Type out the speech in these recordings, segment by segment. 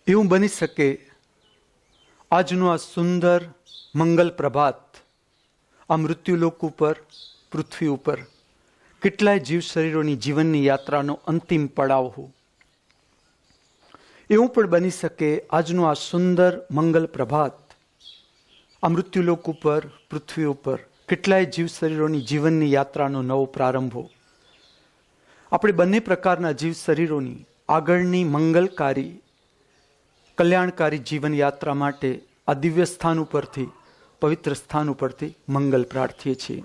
એવું બની શકે આજનું આ સુંદર મંગલ પ્રભાત આ મૃત્યુલોક ઉપર, પૃથ્વી ઉપર કેટલાય જીવ શરીરોની જીવનની યાત્રાનો અંતિમ પડાવ હો. એવું પણ બની શકે આજનું આ સુંદર મંગલ પ્રભાત આ મૃત્યુલોક ઉપર, પૃથ્વી ઉપર કેટલાય જીવ શરીરોની જીવનની યાત્રાનો નવો પ્રારંભ હો. આપણે બંને પ્રકારના જીવ શરીરોની આગળની મંગલકારી, કલ્યાણકારી જીવન યાત્રા માટે આ દિવ્ય સ્થાન ઉપરથી, પવિત્ર સ્થાન ઉપરથી મંગલ પ્રાર્થીએ છીએ.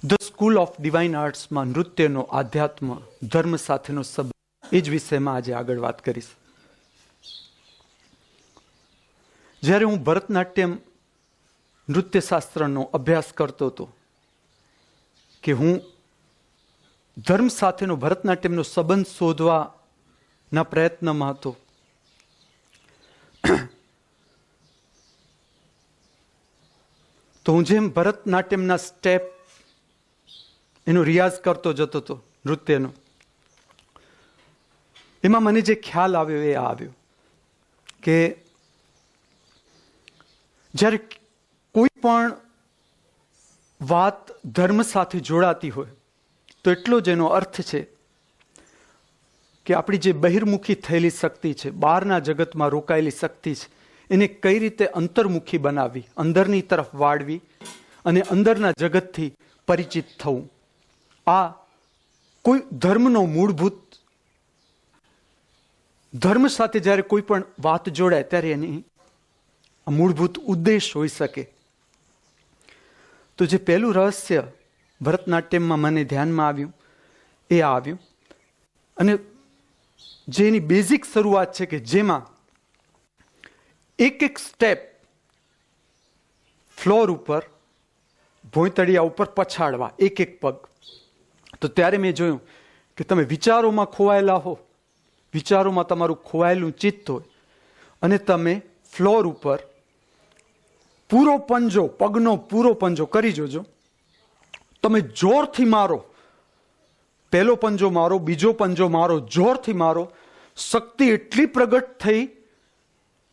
ધ સ્કૂલ ઓફ ડિવાઇન આર્ટ્સમાં નૃત્યનો આધ્યાત્મ, ધર્મ સાથેનો સંબંધ, એ જ વિષયમાં આજે આગળ વાત કરીશ. જ્યારે હું ભરતનાટ્યમ નૃત્યશાસ્ત્રનો અભ્યાસ કરતો હતો કે હું ધર્મ સાથેનો ભરતનાટ્યમનો સંબંધ શોધવાના પ્રયત્નમાં હતો. તો હું જેમ ભરતનાટ્યમના સ્ટેપ એનો રિયાઝ કરતો જતો હતો નૃત્યનો, એમાં મને જે ખ્યાલ આવ્યો એ આવ્યો કે જ્યારે કોઈ પણ વાત ધર્મ સાથે જોડાતી હોય તો એટલો જ એનો અર્થ છે કે આપણી જે બહિર્મુખી થયેલી શક્તિ છે, બહારના જગતમાં રોકાયેલી શક્તિ છે, એને કઈ રીતે અંતર્મુખી બનાવવી, અંદરની તરફ વાળવી અને અંદરના જગતથી પરિચિત થવું. આ કોઈ ધર્મનો મૂળભૂત, ધર્મ સાથે જ્યારે કોઈ પણ વાત જોડાય ત્યારે એની મૂળભૂત ઉદ્દેશ હોઈ શકે. તો જે પહેલું રહસ્ય ભરતનાટ્યમમાં મને ધ્યાનમાં આવ્યું એ આવ્યું, અને જે એની બેઝિક શરૂઆત છે કે જેમાં એક એક સ્ટેપ ફ્લોર ઉપર, ભોંયતળિયા ઉપર પછાડવા, એક એક પગ. તો ત્યારે મેં જોયું કે તમે વિચારોમાં ખોવાયેલા હો, વિચારોમાં તમારું ખોવાયેલું ચિત્ત હોય અને તમે ફ્લોર ઉપર પૂરો પંજો, પગનો પૂરો પંજો કરી જોજો. તમે જોરથી મારો, પહેલો પંજો મારો, બીજો પંજો મારો, જોરથી મારો, શક્તિ એટલી પ્રગટ થઈ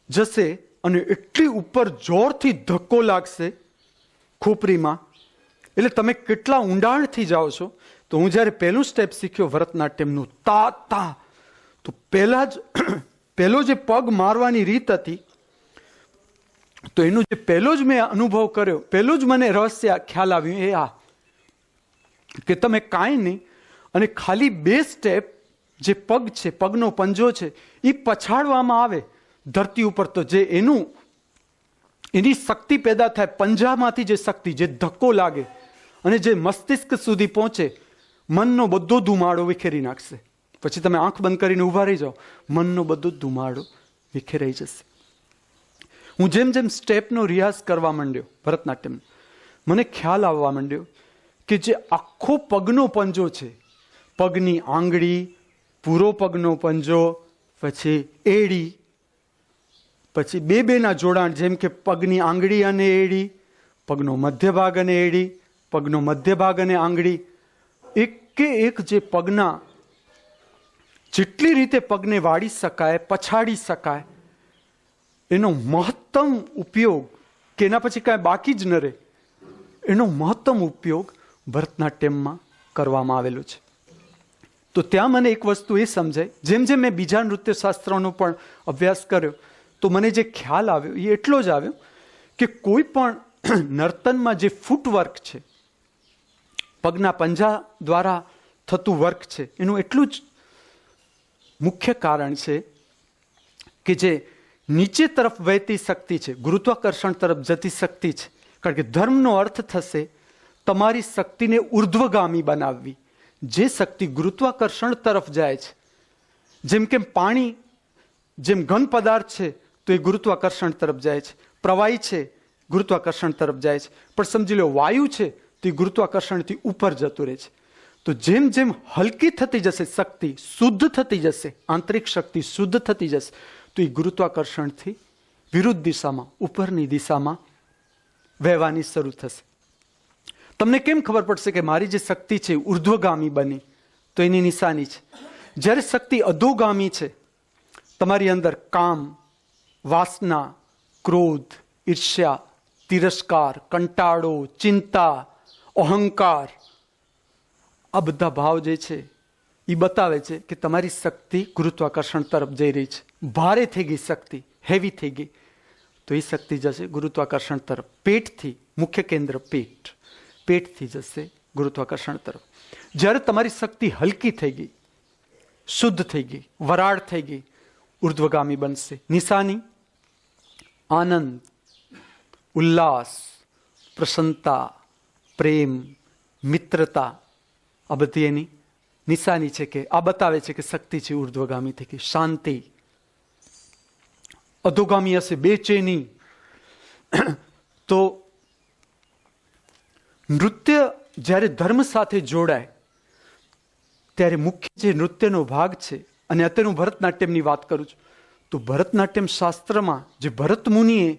જશે અને એટલી ઉપર જોરથી ધક્કો લાગશે ખોપરીમાં, એટલે તમે કેટલા ઊંડાણથી જાઓ છો. તો હું જ્યારે પહેલું સ્ટેપ શીખ્યો ભરતનાટ્યમનું, તા, તો પહેલો જે પગ મારવાની રીત હતી, તો એનું જે પહેલો જ મેં અનુભવ કર્યો, પહેલું જ મને રહસ્ય ખ્યાલ આવ્યું એ આ કે તમે કાંઈ નહીં અને ખાલી 2 સ્ટેપ જે પગ છે, પગનો પંજો છે, એ પછાડવામાં આવે ધરતી ઉપર, તો જે એની શક્તિ પેદા થાય, પંજામાંથી જે શક્તિ, જે ધક્કો લાગે અને જે મસ્તિષ્ક સુધી પહોંચે, મનનો બધો ધુમાડો વિખેરી નાખશે. પછી તમે આંખ બંધ કરીને ઊભા રહી જાઓ, મનનો બધો ધુમાડો વિખેરાઈ જશે. હું જેમ જેમ સ્ટેપનો રિયાઝ કરવા માંડ્યો ભરતનાટ્યમ, મને ખ્યાલ આવવા માંડ્યો કે જે આખો પગનો પંજો છે, પગની આંગળી, પૂરો પગનો પંજો, પછી એડી, પછી બેના જોડાણ, જેમ કે પગની આંગળી અને એડી, પગનો મધ્ય ભાગ અને એડી, પગનો મધ્ય ભાગ અને આંગળી, એકે એક જે પગના જેટલી રીતે પગને વાળી શકાય, પછાડી શકાય, એનો મહત્તમ ઉપયોગ, કે એના પછી કાંઈ બાકી જ ન રહે, એનો મહત્તમ ઉપયોગ ભરતનાટ્યમમાં કરવામાં આવેલો છે. તો ત્યાં મને એક વસ્તુ એ સમજાય, જેમ જેમ મેં બીજા નૃત્યશાસ્ત્રોનો પણ અભ્યાસ કર્યો, તો મને જે ખ્યાલ આવ્યો એ એટલો જ આવ્યો કે કોઈ પણ નર્તનમાં જે ફૂટવર્ક છે, પગના પંજા દ્વારા થતું વર્ક છે, એનું એટલું જ મુખ્ય કારણ છે કે જે નીચે તરફ વહેતી શક્તિ છે, ગુરુત્વાકર્ષણ તરફ જતી શક્તિ છે. કારણ કે ધર્મનો અર્થ થશે તમારી શક્તિને ઉર્ધ્વગામી બનાવવી. જે શક્તિ ગુરુત્વાકર્ષણ તરફ જાય છે, જેમ કે પાણી, જેમ ઘન પદાર્થ છે તો એ ગુરુત્વાકર્ષણ તરફ જાય છે, પ્રવાહી છે ગુરુત્વાકર્ષણ તરફ જાય છે, પણ સમજી લો વાયુ છે તો એ ગુરુત્વાકર્ષણથી ઉપર જતું રહે છે. તો જેમ જેમ હલકી થતી જશે શક્તિ, શુદ્ધ થતી જશે, આંતરિક શક્તિ શુદ્ધ થતી જશે, તો એ ગુરુત્વાકર્ષણથી વિરુદ્ધ દિશામાં, ઉપરની દિશામાં વહેવાની શરૂ થશે. તમને કેમ ખબર પડશે કે મારી જે શક્તિ છે ઉર્ધ્વગામી બની? તો એની નિશાની છે. જ્યારે શક્તિ અધોગામી છે, તમારી અંદર કામ, વાસના, ક્રોધ, ઈર્ષ્યા, તિરસ્કાર, કંટાળો, ચિંતા, અહંકાર, આ બધા ભાવ જે છે એ બતાવે છે કે તમારી શક્તિ ગુરુત્વાકર્ષણ તરફ જઈ રહી છે. ભારે થઈ ગઈ શક્તિ, હેવી થઈ ગઈ, તો એ શક્તિ જશે ગુરુત્વાકર્ષણ તરફ. પેટથી, મુખ્ય કેન્દ્ર પેટથી જશે ગુરુત્વાકર્ષણ તરફ. જ્યારે તમારી શક્તિ હલકી થઈ ગઈ, શુદ્ધ થઈ ગઈ, વરાળ થઈ ગઈ, ઉર્ધ્વગામી બનશે. નિશાની આનંદ, ઉલ્લાસ, પ્રસન્નતા, પ્રેમ, મિત્રતા, આ બધી એની નિશાની છે કે આ બતાવે છે કે શક્તિ છે ઉર્ધ્વગામી થઈ ગઈ. શાંતિ. અધોગામી હશે બેચેની. તો નૃત્ય જ્યારે ધર્મ સાથે જોડાય ત્યારે મુખ્ય જે નૃત્યનો ભાગ છે, અને અત્યારે હું ભરતનાટ્યમની વાત કરું છું, તો ભરતનાટ્યમ શાસ્ત્રમાં જે ભરત મુનિએ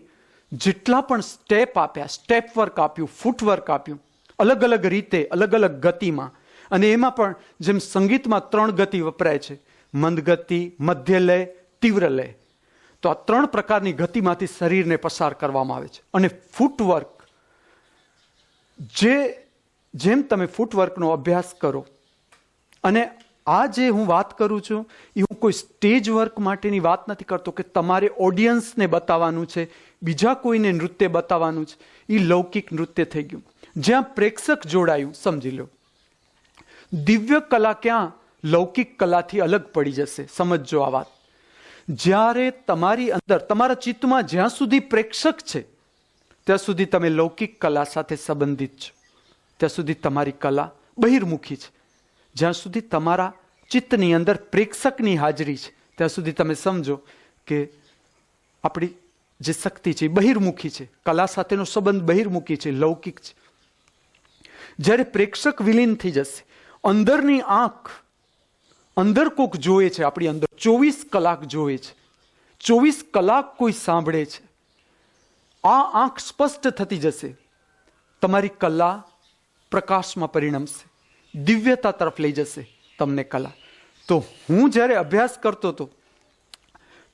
જેટલા પણ સ્ટેપ આપ્યા, સ્ટેપ વર્ક આપ્યું, ફૂટવર્ક આપ્યું, અલગ અલગ રીતે, અલગ અલગ ગતિમાં, અને એમાં પણ જેમ સંગીતમાં 3 ગતિ વપરાય છે, મંદ ગતિ, મધ્ય લય, તીવ્ર લય, તો આ 3 પ્રકારની ગતિમાંથી શરીરને પસાર કરવામાં આવે છે. અને ફૂટવર્ક, જેમ તમે ફૂટવર્કનો અભ્યાસ કરો, અને આ જે હું વાત કરું છું એ હું કોઈ સ્ટેજ વર્ક માટેની વાત નથી કરતો કે તમારે ઓડિયન્સને બતાવવાનું છે, બીજા કોઈને નૃત્ય બતાવવાનું છે. એ લૌકિક નૃત્ય થઈ ગયું. જ્યાં પ્રેક્ષક જોડાયું, સમજી લો, દિવ્ય કલા ક્યાં લૌકિક કલાથી અલગ પડી જશે. સમજજો આ વાત. જ્યારે તમારી અંદર, તમારા ચિત્તમાં જ્યાં સુધી પ્રેક્ષક છે ત્યાં સુધી તમે લૌકિક કલા સાથે સંબંધિત છો, ત્યાં સુધી તમારી કલા બહિર્મુખી છે. જ્યાં સુધી તમારા ચિત્તની અંદર પ્રેક્ષકની હાજરી છે ત્યાં સુધી તમે સમજો કે આપણી જે શક્તિ છે એ બહિર્મુખી છે, કલા સાથેનો સંબંધ બહિર્મુખી છે, લૌકિક છે. જ્યારે પ્રેક્ષક વિલીન થઈ જશે, અંદરની આંખ, અંદર કોક જોવે છે, આપણી અંદર 24 કલાક જોવે છે, 24 કલાક કોઈ સાંભળે છે, આ આંખ સ્પષ્ટ થતી જશે, તમારી કલા પ્રકાશમાં પરિણમશે, દિવ્યતા તરફ લઈ જશે તમને કલા. તો હું જ્યારે અભ્યાસ કરતો હતો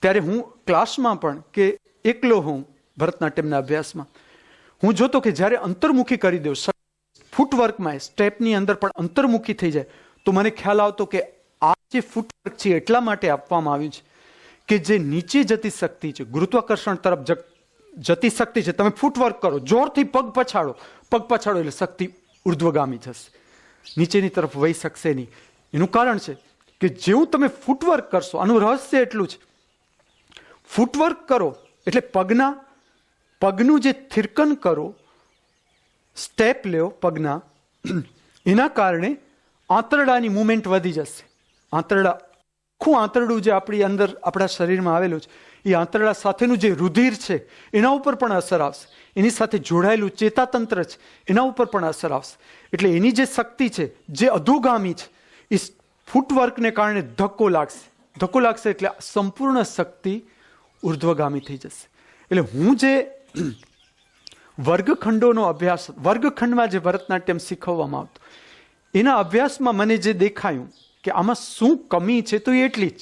ત્યારે હું ક્લાસમાં પણ કે એકલો હું ભરતનાટ્યમના અભ્યાસમાં હું જોતો કે જ્યારે અંતર્મુખી કરી દઉં, ફૂટવર્કમાં સ્ટેપની અંદર પણ અંતર્મુખી થઈ જાય, તો મને ખ્યાલ આવતો કે આ જે ફૂટવર્ક છે એટલા માટે આપવામાં આવ્યું છે કે જે નીચે જતી શક્તિ છે, ગુરુત્વાકર્ષણ તરફ જતી શક્તિ છે, તમે ફૂટવર્ક કરો, જોરથી પગ પછાડો એટલે શક્તિ ઉર્ધ્વગામી જશે, નીચેની તરફ વહી શકશે નહીં. એનું કારણ છે કે જેવું તમે ફૂટવર્ક કરશો, આનું રહસ્ય એટલું છે, ફૂટવર્ક કરો એટલે પગનું જે થિરકન કરો, સ્ટેપ લ્યો પગના, એના કારણે આંતરડાની મુવમેન્ટ વધી જશે. આખું આંતરડું જે આપણી અંદર આપણા શરીરમાં આવેલું છે, એ આંતરડા સાથેનું જે રુધિર છે એના ઉપર પણ અસર આવશે, એની સાથે જોડાયેલું ચેતાતંત્ર છે એના ઉપર પણ અસર આવશે. એટલે એની જે શક્તિ છે જે અધોગામી છે એ ફૂટવર્કને કારણે ધક્કો લાગશે એટલે સંપૂર્ણ શક્તિ ઉર્ધ્વગામી થઈ જશે. એટલે હું જે વર્ગખંડોનો અભ્યાસ, વર્ગખંડમાં જે ભરતનાટ્યમ શીખવવામાં આવતું, એના અભ્યાસમાં મને જે દેખાયું કે આમાં શું કમી છે, તો એટલી જ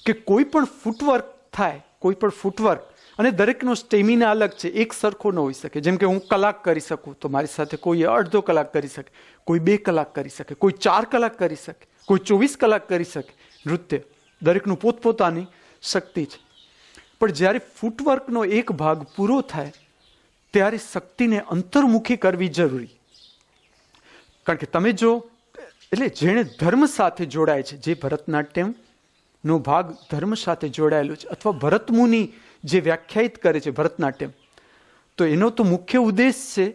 કે કોઈ પણ ફૂટવર્ક થાય, કોઈ પણ ફૂટવર્ક, અને દરેકનો સ્ટેમિના અલગ છે, એક સરખો ન હોઈ શકે. જેમ કે હું કલાક કરી શકું તો મારી સાથે કોઈ અડધો કલાક કરી શકે, કોઈ 2 કલાક કરી શકે, કોઈ 4 કલાક કરી શકે, કોઈ 24 કલાક કરી શકે. નૃત્ય દરેકનું પોતપોતાની શક્તિ છે. પણ જ્યારે ફૂટવર્કનો એક ભાગ પૂરો થાય ત્યારે શક્તિને અંતર્મુખી કરવી જરૂરી. કારણ કે તમે જો, એટલે જેણે ધર્મ સાથે જોડાય છે, જે ભરતનાટ્યમનો ભાગ ધર્મ સાથે જોડાયેલો છે, અથવા ભરતમુનિ જે વ્યાખ્યાયિત કરે છે ભરતનાટ્યમ, તો એનો તો મુખ્ય ઉદ્દેશ છે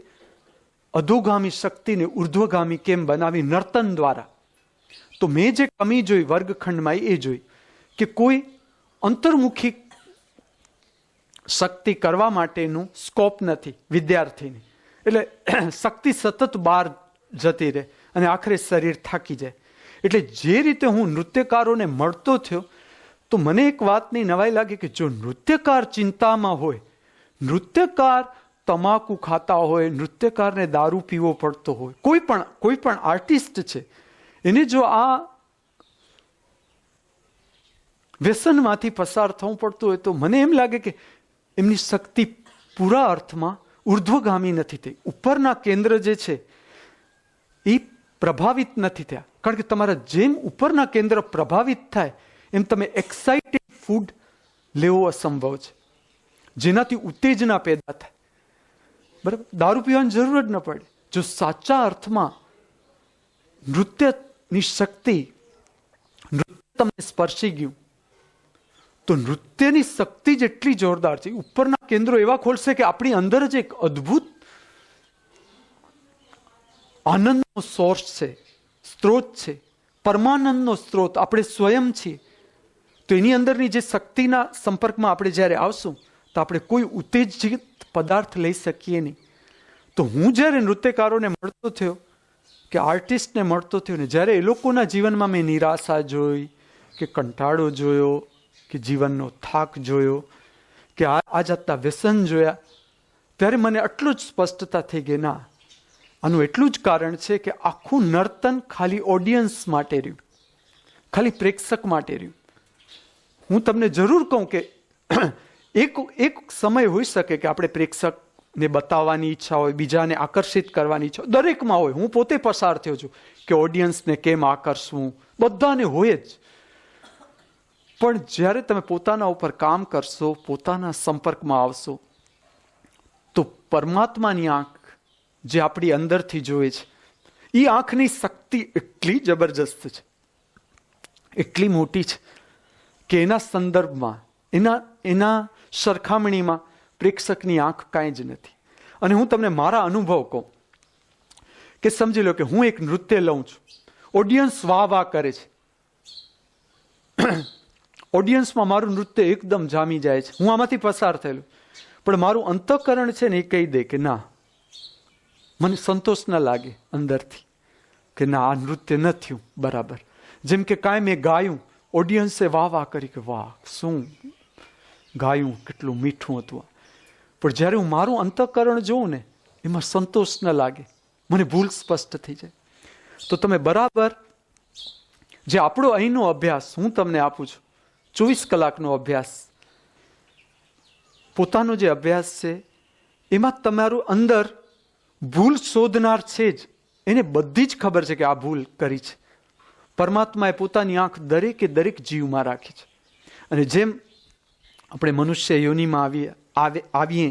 અધોગામી શક્તિને ઉર્ધ્વગામી કેમ બનાવી નર્તન દ્વારા. તો મેં જે કમી જોઈ વર્ગખંડમાં એ જોઈ કે કોઈ અંતર્મુખી શક્તિ કરવા માટેનું સ્કોપ નથી વિદ્યાર્થીને. એટલે શક્તિ સતત બહાર જતી રહે અને આખરે શરીર થાકી જાય. એટલે જે રીતે હું નૃત્યકારોને મળતો થયો તો મને એક વાતની નવાઈ લાગી કે જો નૃત્યકાર ચિંતામાં હોય, નૃત્યકાર તમાકુ ખાતા હોય, નૃત્યકારને દારૂ પીવો પડતો હોય, કોઈ પણ આર્ટિસ્ટ છે એને જો આ વ્યસનમાંથી પસાર થવું પડતું હોય તો મને એમ લાગે કે એમની શક્તિ પૂરા અર્થમાં ઉર્ધ્વગામી નથી થઈ. ઉપરના કેન્દ્ર જે છે એ પ્રભાવિત નથી થયા. કારણ કે તમારા જેમ ઉપરના કેન્દ્ર પ્રભાવિત થાય એમ તમે એક્સાઇટેડ ફૂડ લેવો અસંભવ છે, જેનાથી ઉત્તેજના પેદા થાય. બરાબર, દારૂ પીવાની જરૂર જ ન પડે. જો સાચા અર્થમાં નૃત્યની શક્તિ, નૃત્ય તમને સ્પર્શી ગયું તો નૃત્યની શક્તિ જેટલી જોરદાર છે, ઉપરના કેન્દ્રો એવા ખોલશે કે આપણી અંદર જ એક અદ્ભુત આનંદનો સોર્સ છે, સ્ત્રોત છે, પરમાનંદનો સ્ત્રોત આપણે સ્વયં છીએ. તો એની અંદરની જે શક્તિના સંપર્કમાં આપણે જ્યારે આવશું તો આપણે કોઈ ઉત્તેજિત પદાર્થ લઈ શકીએ નહીં. તો હું જ્યારે નૃત્યકારોને મળતો થયો કે આર્ટિસ્ટને મળતો થયો ને જ્યારે એ લોકોના જીવનમાં મેં નિરાશા જોઈ કે કંટાળો જોયો કે જીવનનો થાક જોયો કે આ જાતના વ્યસન જોયા, ત્યારે મને આટલું જ સ્પષ્ટતા થઈ ગઈ, ના, આનું એટલું જ કારણ છે કે આખું નર્તન ખાલી ઓડિયન્સ માટે રહ્યું, ખાલી પ્રેક્ષક માટે રહ્યું. હું તમને જરૂર કહું કે એક સમય હોઈ શકે કે આપણે પ્રેક્ષકને બતાવવાની ઈચ્છા હોય, બીજાને આકર્ષિત કરવાની ઈચ્છા દરેકમાં હોય. હું પોતે પસાર થયો છું કે ઓડિયન્સને કેમ આકર્ષવું, બધાને હોય જ. પણ જ્યારે તમે પોતાના ઉપર કામ કરશો, પોતાના સંપર્કમાં આવશો, તો પરમાત્માની આંખ જે આપણી અંદરથી જોઈએ છે, એ આંખની શક્તિ એટલી જબરજસ્ત છે, એટલી મોટી છે કે એના સંદર્ભમાં, એના સરખામણીમાં પ્રેક્ષકની આંખ કાંઈ જ નથી. અને હું તમને મારા અનુભવ કહું કે સમજી લો કે હું એક નૃત્ય લઉં છું, ઓડિયન્સ વાહ વાહ કરે છે, ઓડિયન્સમાં મારું નૃત્ય એકદમ જામી જાય છે, હું આમાંથી પસાર થયેલું, પણ મારું અંતઃકરણ છે ને એ કહી દે કે ના, મને સંતોષ ન લાગે અંદરથી કે ના, આ નૃત્ય ન થયું બરાબર. જેમ કે કાંઈ મેં ગાયું, ઓડિયન્સે વાહ વાહ કરી કે વાહ શું ગાયું, કેટલું મીઠું હતું, પણ જ્યારે હું મારું અંતઃકરણ જોઉં ને એમાં સંતોષ ન લાગે, મને ભૂલ સ્પષ્ટ થઈ જાય. તો તમે બરાબર જે આપણો અહીંનો અભ્યાસ હું તમને આપું છું, 24 કલાકનો અભ્યાસ, પોતાનો જે અભ્યાસ છે એમાં તમારું અંદર ભૂલ શોધનાર છે જ, એને બધી જ ખબર છે કે આ ભૂલ કરી છે. પરમાત્માએ પોતાની આંખ દરેક જીવમાં રાખી છે. અને જેમ આપણે મનુષ્ય યોનિમાં આવીએ,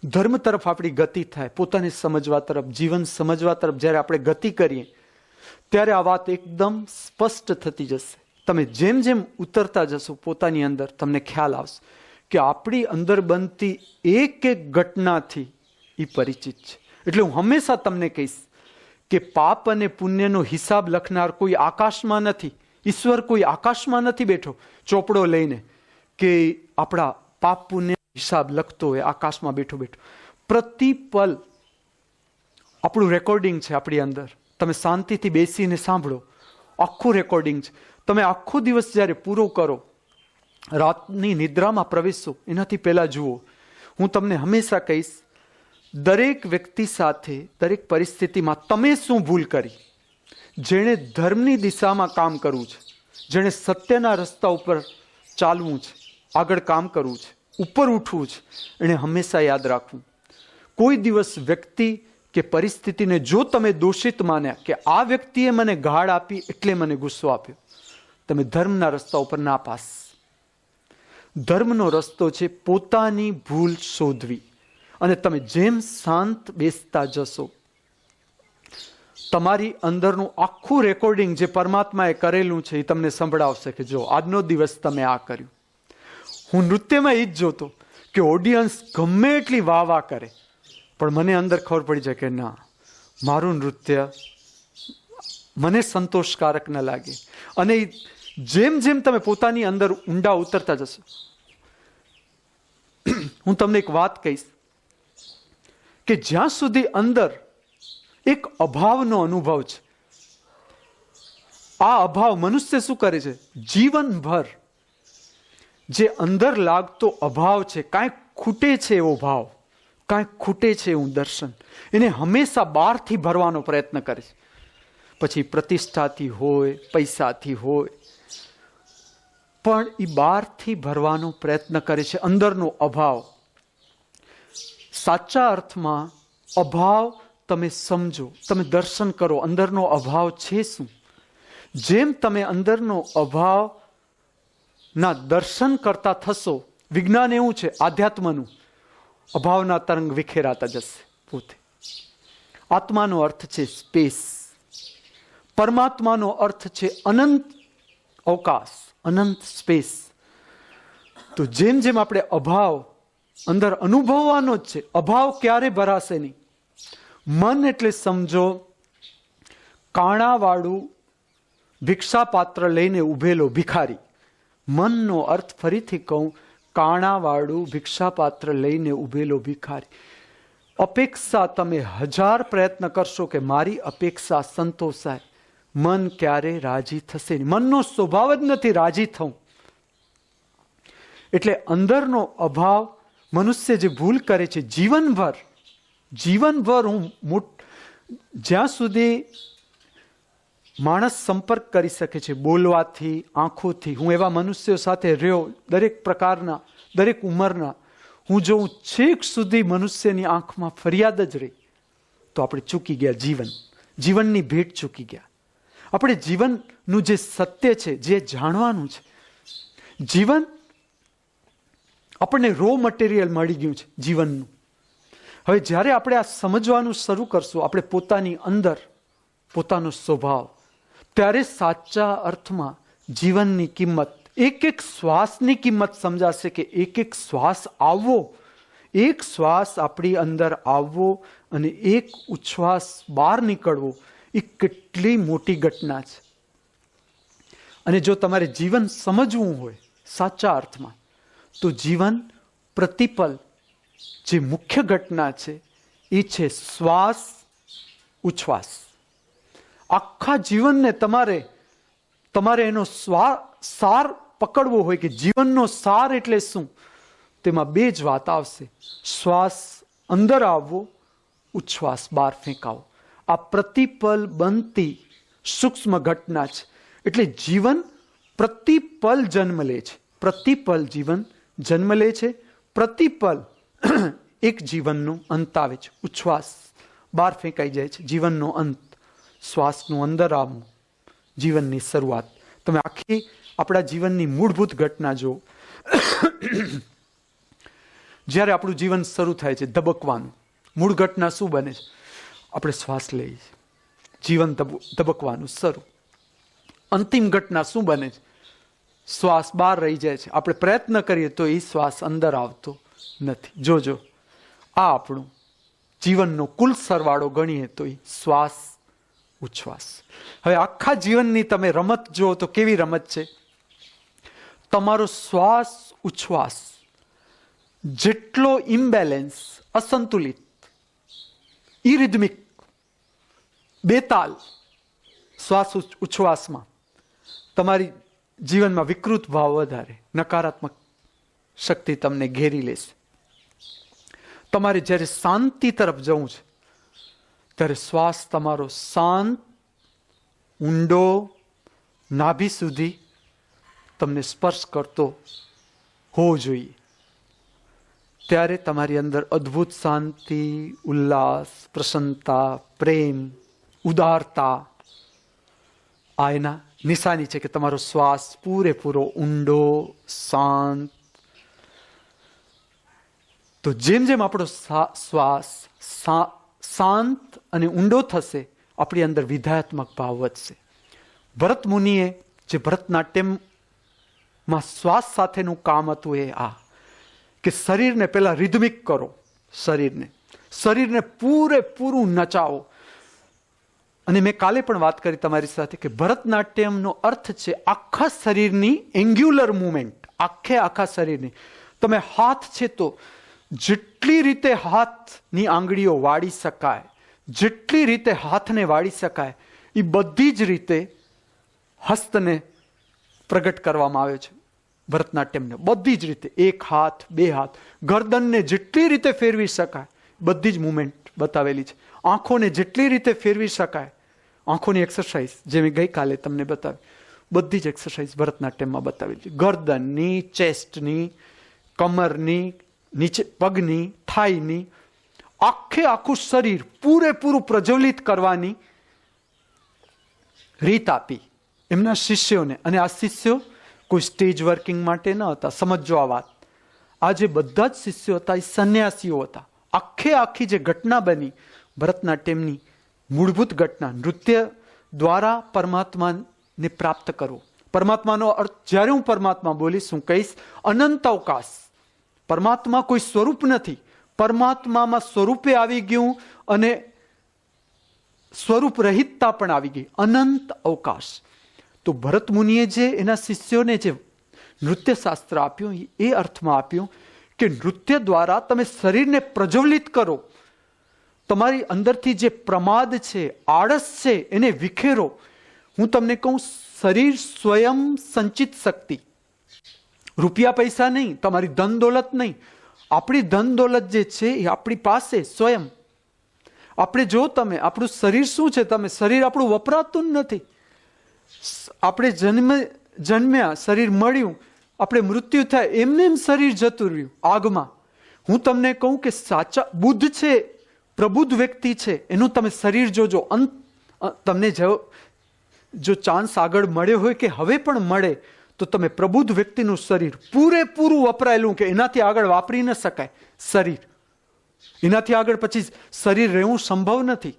ધર્મ તરફ આપણી ગતિ થાય, પોતાને સમજવા તરફ, જીવન સમજવા તરફ જ્યારે આપણે ગતિ કરીએ ત્યારે આ વાત એકદમ સ્પષ્ટ થતી જશે. તમે જેમ જેમ ઉતરતા જશો પોતાની અંદર, તમને ખ્યાલ આવશે કે આપણી અંદર બનતી એક ઘટનાથી એ પરિચિત છે. એટલે હું હંમેશા તમને કહીશ કે પાપ અને પુણ્યનો હિસાબ લખનાર કોઈ આકાશમાં નથી. ઈશ્વર કોઈ આકાશમાં નથી બેઠો ચોપડો લઈને કે આપણા પાપ પુણ્ય હિસાબ લખતો હોય આકાશમાં બેઠો. પ્રતિપલ આપણું રેકોર્ડિંગ છે આપણી અંદર. તમે શાંતિથી બેસીને સાંભળો, આખું રેકોર્ડિંગ છે. તમે આખો દિવસ જ્યારે પૂરો કરો, રાતની નિદ્રામાં પ્રવેશો એનાથી પહેલા જુઓ. હું તમને હંમેશા કહીશ, દરેક વ્યક્તિ સાથે, દરેક પરિસ્થિતિમાં તમે શું ભૂલ કરી. જેણે ધર્મની દિશામાં કામ કરવું છે, જેણે સત્યના રસ્તા ઉપર ચાલવું છે, આગળ કામ કરવું છે, ઉપર ઉઠવું છે, એણે હંમેશા યાદ રાખવું, કોઈ દિવસ વ્યક્તિ કે પરિસ્થિતિને જો તમે દોષિત માન્યા કે આ વ્યક્તિએ મને ગાળ આપી એટલે મને ગુસ્સો આપ્યો, તમે ધર્મના રસ્તા ઉપર ના પાસ. ધર્મનો રસ્તો છે પોતાની ભૂલ શોધવી. અને તમે જેમ શાંત બેસતા જશો, તમારી અંદરનું આખું રેકોર્ડિંગ જે પરમાત્માએ કરેલું છે એ તમને સંભળાવશે કે જો આજનો દિવસ તમે આ કર્યું. હું નૃત્યમાં એ જ જોતો કે ઓડિયન્સ ગમે એટલી વાહ વાહ કરે, પણ મને અંદર ખબર પડી જાય કે ના, મારું નૃત્ય મને સંતોષકારક ન લાગે. અને જેમ જેમ તમે પોતાની અંદર ઊંડા ઉતરતા જશો, હું તમને એક વાત કહીશ કે જ્યાં સુધી અંદર એક અભાવનો અનુભવ છે, આ અભાવ મનુષ્ય શું કરે છે, જીવનભર જે અંદર લાગતો અભાવ છે, કાંઈક ખૂટે છે એવો ભાવ, કાંઈક ખૂટે છે એવું દર્શન, એને હંમેશા બહારથી ભરવાનો પ્રયત્ન કરે છે. પછી પ્રતિષ્ઠાથી હોય, પૈસાથી હોય, પણ એ બહારથી ભરવાનો પ્રયત્ન કરે છે. અંદરનો અભાવ, સાચા અર્થમાં અભાવ તમે સમજો, તમે દર્શન કરો, અંદરનો અભાવ છે શું. જેમ તમે અંદરનો અભાવના દર્શન કરતા થશો, વિજ્ઞાન એવું છે આધ્યાત્મનું, અભાવના તરંગ વિખેરાતા જશે પોતે. આત્માનો અર્થ છે સ્પેસ, પરમાત્માનો અર્થ છે અનંત અવકાશ, અનંત સ્પેસ. તો જેમ જેમ આપણે અભાવ અંદર અનુભવવાનો જ છે, અભાવ ક્યારે ભરાશે નહીં. મન એટલે સમજો કાણાવાળું ભિક્ષાપાત્ર લઈને ઉભેલો ભિખારી. મનનો અર્થ ફરીથી કહું, કાણાવાળું ભિક્ષાપાત્ર લઈને ઉભેલો ભિખારી. અપેક્ષા તમે 1000 પ્રયત્ન કરશો કે મારી અપેક્ષા સંતોષાય, મન ક્યારે રાજી થશે નહીં. મનનો સ્વભાવ જ નથી રાજી થવું. એટલે અંદરનો અભાવ મનુષ્ય જે ભૂલ કરે છે જીવનભર હું જ્યાં સુધી માણસ સંપર્ક કરી શકે છે બોલવાથી, આંખોથી, હું એવા મનુષ્યો સાથે રહ્યો, દરેક પ્રકારના, દરેક ઉંમરના, હું જો છેક સુધી મનુષ્યની આંખમાં ફરિયાદ જ રહી તો આપણે ચૂકી ગયા જીવનની ભેટ ચૂકી ગયા. આપણે જીવનનું જે સત્ય છે, જે જાણવાનું છે, જીવન આપણને રો મટીરિયલ મળી ગયું છે જીવનનું. હવે જ્યારે આપણે આ સમજવાનું શરૂ કરશું, આપણે પોતાની અંદર, પોતાનો સ્વભાવ, ત્યારે સાચા અર્થમાં જીવનની કિંમત, એક એક શ્વાસની કિંમત સમજાશે કે એક એક શ્વાસ આવવો, એક શ્વાસ આપણી અંદર આવવો અને એક ઉચ્છ્વાસ બહાર નીકળવો, એ કેટલી મોટી ઘટના છે. અને જો તમારે જીવન સમજવું હોય સાચા અર્થમાં, તો જીવન પ્રતિપલ જે મુખ્ય ઘટના છે એ છે શ્વાસ ઉચ્છ્વાસ. આખા જીવનને તમારે એનો સાર પકડવો હોય કે જીવનનો સાર એટલે શું, તેમાં 2 જ વાત આવશે: શ્વાસ અંદર આવવો, ઉચ્છ્વાસ બહાર ફેંકાવો. આ પ્રતિપલ બનતી સૂક્ષ્મ ઘટના છે. એટલે જીવન પ્રતિપલ જન્મ લે છે, પ્રતિપલ જીવન જન્મ લે છે, પ્રતિપલ એક જીવનનો અંત આવે છે. ઉચ્છ્વાસ બહાર ફેંકાઈ જાય છે, જીવનનો અંત. શ્વાસનું અંદર આવવું, જીવનની શરૂઆત. તમે આખી આપણા જીવનની મૂળભૂત ઘટના જુઓ. જ્યારે આપણું જીવન શરૂ થાય છે ધબકવાનું, મૂળ ઘટના શું બને છે? આપણે શ્વાસ લઈએ છીએ, જીવન ધબકવાનું શરૂ. અંતિમ ઘટના શું બને છે? શ્વાસ બહાર રહી જાય છે. આપણે પ્રયત્ન કરીએ તો એ શ્વાસ અંદર આવતો નથી. જોજો, આ આપણું જીવનનો કુલ સરવાળો ગણીએ તો એ શ્વાસ ઉચ્છ્વાસ. હવે આખા જીવનની તમે રમત જુઓ તો કેવી રમત છે? તમારો શ્વાસ ઉચ્છ્વાસ જેટલો ઇમ્બેલેન્સ, અસંતુલિત, ઇરિધમિક, બેતાલ શ્વાસ ઉચ્છ્વાસમાં, તમારી જીવનમાં વિકૃત ભાવ વધારે, નકારાત્મક શક્તિ તમને ઘેરી લેશે. તમારે જ્યારે શાંતિ તરફ જવું છે ત્યારે શ્વાસ તમારો શાંત, ઊંડો, નાભી સુધી તમને સ્પર્શ કરતો હોવો જોઈએ. ત્યારે તમારી અંદર અદ્ભુત શાંતિ, ઉલ્લાસ, પ્રસન્નતા, પ્રેમ, ઉદારતા, આ એના નિશાની છે કે તમારો શ્વાસ પૂરેપૂરો ઊંડો, શાંત. તો જેમ જેમ આપણો શ્વાસ શાંત અને ઊંડો થશે, આપણી અંદર વિધાયાત્મક ભાવ વધશે. ભરત મુનિએ જે ભરતનાટ્યમમાં શ્વાસ સાથેનું કામ હતું એ આ કે શરીરને પહેલા રિધમિક કરો, શરીરને પૂરેપૂરું નચાવો. અને મેં કાલે પણ વાત કરી તમારી સાથે કે ભરતનાટ્યમનો અર્થ છે આખા શરીરની એન્ગ્યુલર મુવમેન્ટ, આખા શરીરની. તમે હાથ છે તો જેટલી રીતે હાથની આંગળીઓ વાળી શકાય, જેટલી રીતે હાથને વાળી શકાય, એ બધી જ રીતે હસ્તને પ્રગટ કરવામાં આવે છે ભરતનાટ્યમને. બધી જ રીતે, 1 હાથ, 2 હાથ, ગરદનને જેટલી રીતે ફેરવી શકાય બધી જ મુવમેન્ટ બતાવેલી છે. આંખોને જેટલી રીતે ફેરવી શકાય, આંખોની એક્સરસાઇઝ જે મેં ગઈકાલે તમને બતાવી, બધી જ એક્સરસાઇઝ ભરતનાટ્યમમાં બતાવેલી છે. ગરદનની, ચેસ્ટની, કમરની, નીચે પગની, થાઈની, આખું શરીર પૂરેપૂરું પ્રજ્વલિત કરવાની રીત આપી એમના શિષ્યોને. અને આ શિષ્યો કોઈ સ્ટેજ વર્કિંગ માટે ન હતા. સમજો આ વાત. આ જે બધા જ શિષ્યો હતા એ સંન્યાસીઓ હતા. આખી જે ઘટના બની ભરતનાટ્યમની મૂળભૂત ઘટના, નૃત્ય દ્વારા પરમાત્માને પ્રાપ્ત કરવો. પરમાત્માનો અર્થ, જ્યારે હું પરમાત્મા બોલીશ, હું કહીશ અનંત અવકાશ. પરમાત્મા કોઈ સ્વરૂપ નથી. પરમાત્મામાં સ્વરૂપે આવી ગયું અને સ્વરૂપ રહિતતા પણ આવી ગઈ. અનંત અવકાશ. તો ભરત મુનિએ જે એના શિષ્યોને જે નૃત્ય શાસ્ત્ર આપ્યું એ અર્થમાં આપ્યું કે નૃત્ય દ્વારા તમે શરીરને પ્રજ્વલિત કરો. તમારી અંદરથી જે પ્રમાદ છે, આળસ છે, એને વિખેરો. હું તમને કહું, શરીર સ્વયં સંચિત શક્તિ. રૂપિયા પૈસા નહીં, તમારી ધન દોલત નહીં. આપણી ધન દોલત જે છે એ આપણી પાસે સ્વયં. આપણે જો તમે આપણું શરીર શું છે, તમે શરીર આપણું વપરાતું જ નથી. આપણે જન્મ્યા, શરીર મળ્યું, આપણે મૃત્યુ થાય, એમને એમ શરીર જતું રહ્યું આગમાં. હું તમને કહું કે સાચા બુદ્ધ છે, પ્રબુદ્ધ વ્યક્તિ છે, એનું તમે શરીર જોજો. તમને જો ચાન્સ આગળ મળ્યો હોય કે હવે પણ મળે, તો તમે પ્રબુદ્ધ વ્યક્તિનું શરીર પૂરેપૂરું વપરાયેલું, કે એનાથી આગળ વાપરી ન શકાય શરીર. એનાથી આગળ પછી શરીર રહેવું સંભવ નથી.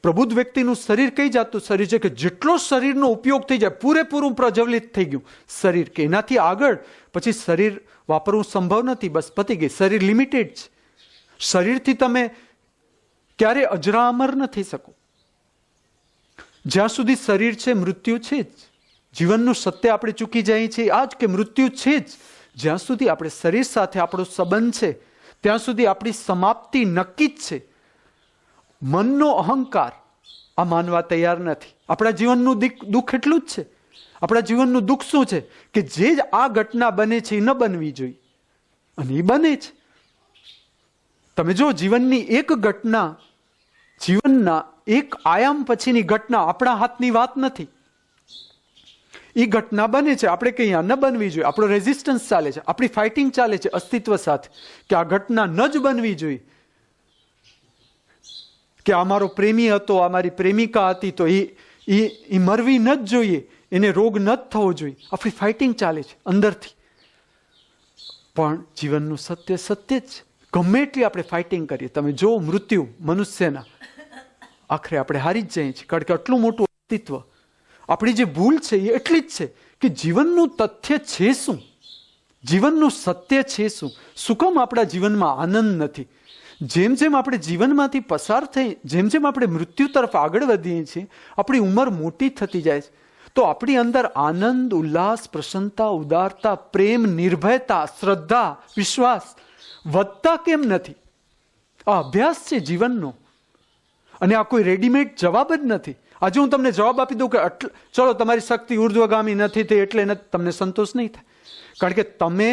પ્રબુદ્ધ વ્યક્તિનું શરીર કઈ જાતનું શરીર છે કે જેટલો શરીરનો ઉપયોગ થઈ જાય, પૂરેપૂરું પ્રજ્વલિત થઈ ગયું શરીર, કે એનાથી આગળ પછી શરીર વાપરવું સંભવ નથી. બસ પતી ગઈ. શરીર લિમિટેડ છે. શરીરથી તમે ક્યારે અજરામર ન થઈ શકો. જ્યાં સુધી શરીર છે, મૃત્યુ છે જ. જીવનનું સત્ય આપણે ચૂકી જઈએ છીએ આ જ, કે મૃત્યુ છે જ. જ્યાં સુધી આપણે શરીર સાથે આપણો સંબંધ છે, ત્યાં સુધી આપણી સમાપ્તિ નક્કી જ છે. મનનો અહંકાર આ માનવા તૈયાર નથી. આપણા જીવનનું દુઃખ એટલું જ છે. આપણા જીવનનું દુઃખ શું છે કે જે જ આ ઘટના બને છે એ ન બનવી જોઈએ, અને એ બને છે. તમે જો જીવનની એક ઘટના, જીવનના એક આયામ પછીની ઘટના આપણા હાથની વાત નથી. એ ઘટના બને છે, આપણે કહીએ ન બનવી જોઈએ. આપણો રેઝિસ્ટન્સ ચાલે છે, આપણી ફાઇટિંગ ચાલે છે અસ્તિત્વ સાથે, કે આ ઘટના ન જ બનવી જોઈએ. કે આ મારો પ્રેમી હતો, આ મારી પ્રેમિકા હતી, તો એ મરવી ન જ જોઈએ, એને રોગ ન જ થવો જોઈએ. આપણી ફાઇટિંગ ચાલે છે અંદરથી. પણ જીવનનું સત્ય સત્ય જ. ગમે એટલી આપણે ફાઇટિંગ કરીએ, તમે જો મૃત્યુ મનુષ્યના, આખરે આપણે હારી જ જઈએ છીએ. કારણ કે આટલું મોટું અસ્તિત્વ. આપણી જે ભૂલ છે એ એટલી જ છે કે જીવનનું તથ્ય છે શું, જીવનનું સત્ય છે શું. શું કામ આપણા જીવનમાં આનંદ નથી? જેમ જેમ આપણે જીવનમાંથી પસાર થઈ, જેમ જેમ આપણે મૃત્યુ તરફ આગળ વધીએ છીએ, આપણી ઉંમર મોટી થતી જાય છે, તો આપણી અંદર આનંદ, ઉલ્લાસ, પ્રસન્નતા, ઉદારતા, પ્રેમ, નિર્ભયતા, શ્રદ્ધા, વિશ્વાસ વધતા કેમ નથી? આ અભ્યાસ છે જીવનનો. અને આ કોઈ રેડીમેડ જવાબ જ નથી. આજે હું તમને જવાબ આપી દઉં કે ચલો તમારી શક્તિ ઉર્ધ્વગામી નથી થઈ એટલે તમને સંતોષ નહીં થાય. કારણ કે તમે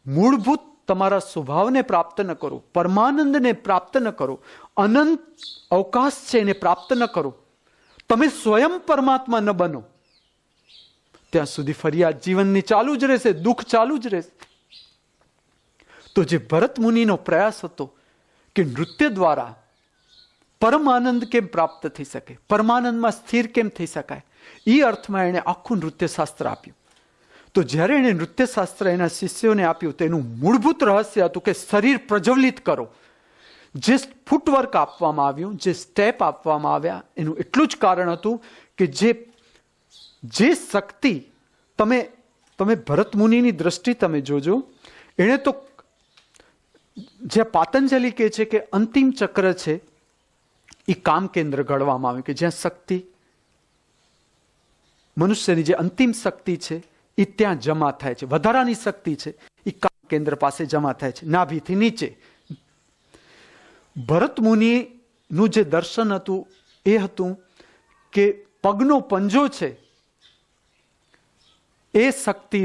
મૂળભૂત તમારા સ્વભાવને પ્રાપ્ત ન કરો, પરમાનંદને પ્રાપ્ત ન કરો, અનંત અવકાશ છે એને પ્રાપ્ત ન કરો, તમે સ્વયં પરમાત્મા ન બનો, ત્યાં સુધી ફરિયાદ જીવનની ચાલુ જ રહેશે, દુઃખ ચાલુ જ રહેશે. તો જે ભરત મુનિનો પ્રયાસ હતો કે નૃત્ય દ્વારા પરમાનંદ કેમ પ્રાપ્ત થઈ શકે, પરમાનંદમાં સ્થિર કેમ થઈ શકાય, એ અર્થમાં એણે આખું નૃત્ય શાસ્ત્ર આપ્યું. તો જ્યારે એણે નૃત્ય શાસ્ત્ર એના શિષ્યોને આપ્યું, તો એનું મૂળભૂત રહસ્ય હતું કે શરીર પ્રજ્વલિત કરો. જે ફૂટવર્ક આપવામાં આવ્યું, જે સ્ટેપ આપવામાં આવ્યા, એનું એટલું જ કારણ હતું કે જે શક્તિ તમે ભરત મુનિની દ્રષ્ટિ તમે જોજો, એણે તો જે પાતંજલિ કહે છે કે અંતિમ ચક્ર છે એ કામ કેન્દ્ર ગણવામાં આવ્યું, કે જ્યાં શક્તિ, મનુષ્યની જે અંતિમ શક્તિ છે એ ત્યાં જમા થાય છે. વધારાની શક્તિ છે એ કામ કેન્દ્ર પાસે જમા થાય છે, નાભીથી નીચે. ભરત મુનિનું જે દર્શન હતું એ હતું કે પગનો પંજો છે એ શક્તિ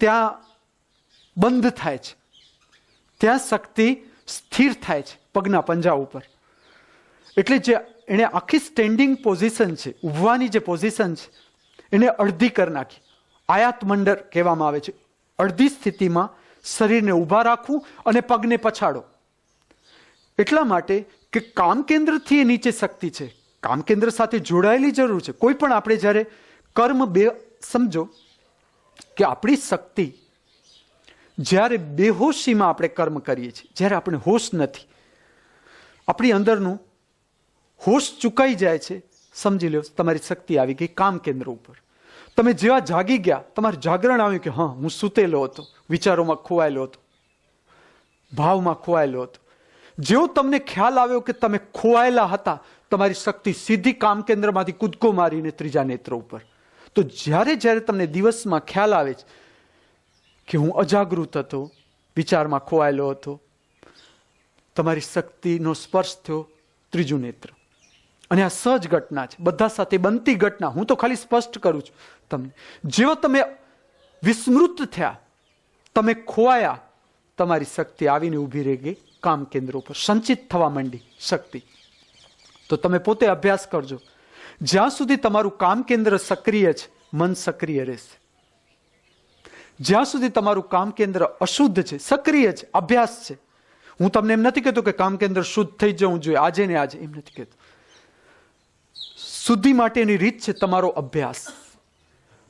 ત્યાં બંધ થાય છે, ત્યાં શક્તિ સ્થિર થાય છે પગના પંજા ઉપર. એટલે જે એને આખી સ્ટેન્ડિંગ પોઝિશન છે, ઊભવાની જે પોઝિશન છે, એને અડધી કરી નાખી. આયાત મંડળ કહેવામાં આવે છે. અડધી સ્થિતિમાં શરીરને ઊભા રાખવું અને પગને પછાડો. એટલા માટે કે કામ કેન્દ્રથી એ નીચે શક્તિ છે, કામ કેન્દ્ર સાથે જોડાયેલી જરૂર છે. કોઈ પણ આપણે જ્યારે કર્મ સમજો કે આપણી શક્તિ જ્યારે બેહોશીમાં આપણે કર્મ કરીએ છીએ, જ્યારે આપણે હોશ નથી, આપણી અંદરનું હોશ ચૂકાઈ જાય છે, સમજી લો તમારી શક્તિ આવી ગઈ કામ કેન્દ્ર ઉપર. તમે જેવા જાગી ગયા, તમારું જાગરણ આવ્યું કે હા હું સૂતેલો હતો, વિચારોમાં ખોવાયેલો હતો, ભાવમાં ખોવાયેલો હતો. જેવો તમને ખ્યાલ આવ્યો કે તમે ખોવાયેલા હતા, તમારી શક્તિ સીધી કામ કેન્દ્રમાંથી કૂદકો મારીને ત્રીજા નેત્ર ઉપર. તો જ્યારે જ્યારે તમને દિવસમાં ખ્યાલ આવે છે કે હું અજાગૃત હતો, વિચારમાં ખોવાયેલો હતો, તમારી શક્તિનો સ્પર્શ થયો ત્રીજું નેત્ર. અને આ સહજ ઘટના છે, બધા સાથે બનતી ઘટના. હું તો ખાલી સ્પષ્ટ કરું છું તમને. જેવો તમે વિસ્મૃત થયા, તમે ખોવાયા, તમારી શક્તિ આવીને ઊભી રહી ગઈ કામ કેન્દ્ર ઉપર, સંચિત થવા માંડી શક્તિ. તો તમે પોતે અભ્યાસ કરજો. જ્યાં સુધી તમારું કામ કેન્દ્ર સક્રિય છે, મન સક્રિય રહેશે. જ્યાં સુધી તમારું કામ કેન્દ્ર અશુદ્ધ છે, સક્રિય છે, અભ્યાસ છે. હું તમને એમ નથી કહેતો કે કામ કેન્દ્ર શુદ્ધ થઈ જવું જોઈએ આજે ને આજે, એમ નથી કહેતો. શુદ્ધિ માટેની રીત છે તમારો અભ્યાસ.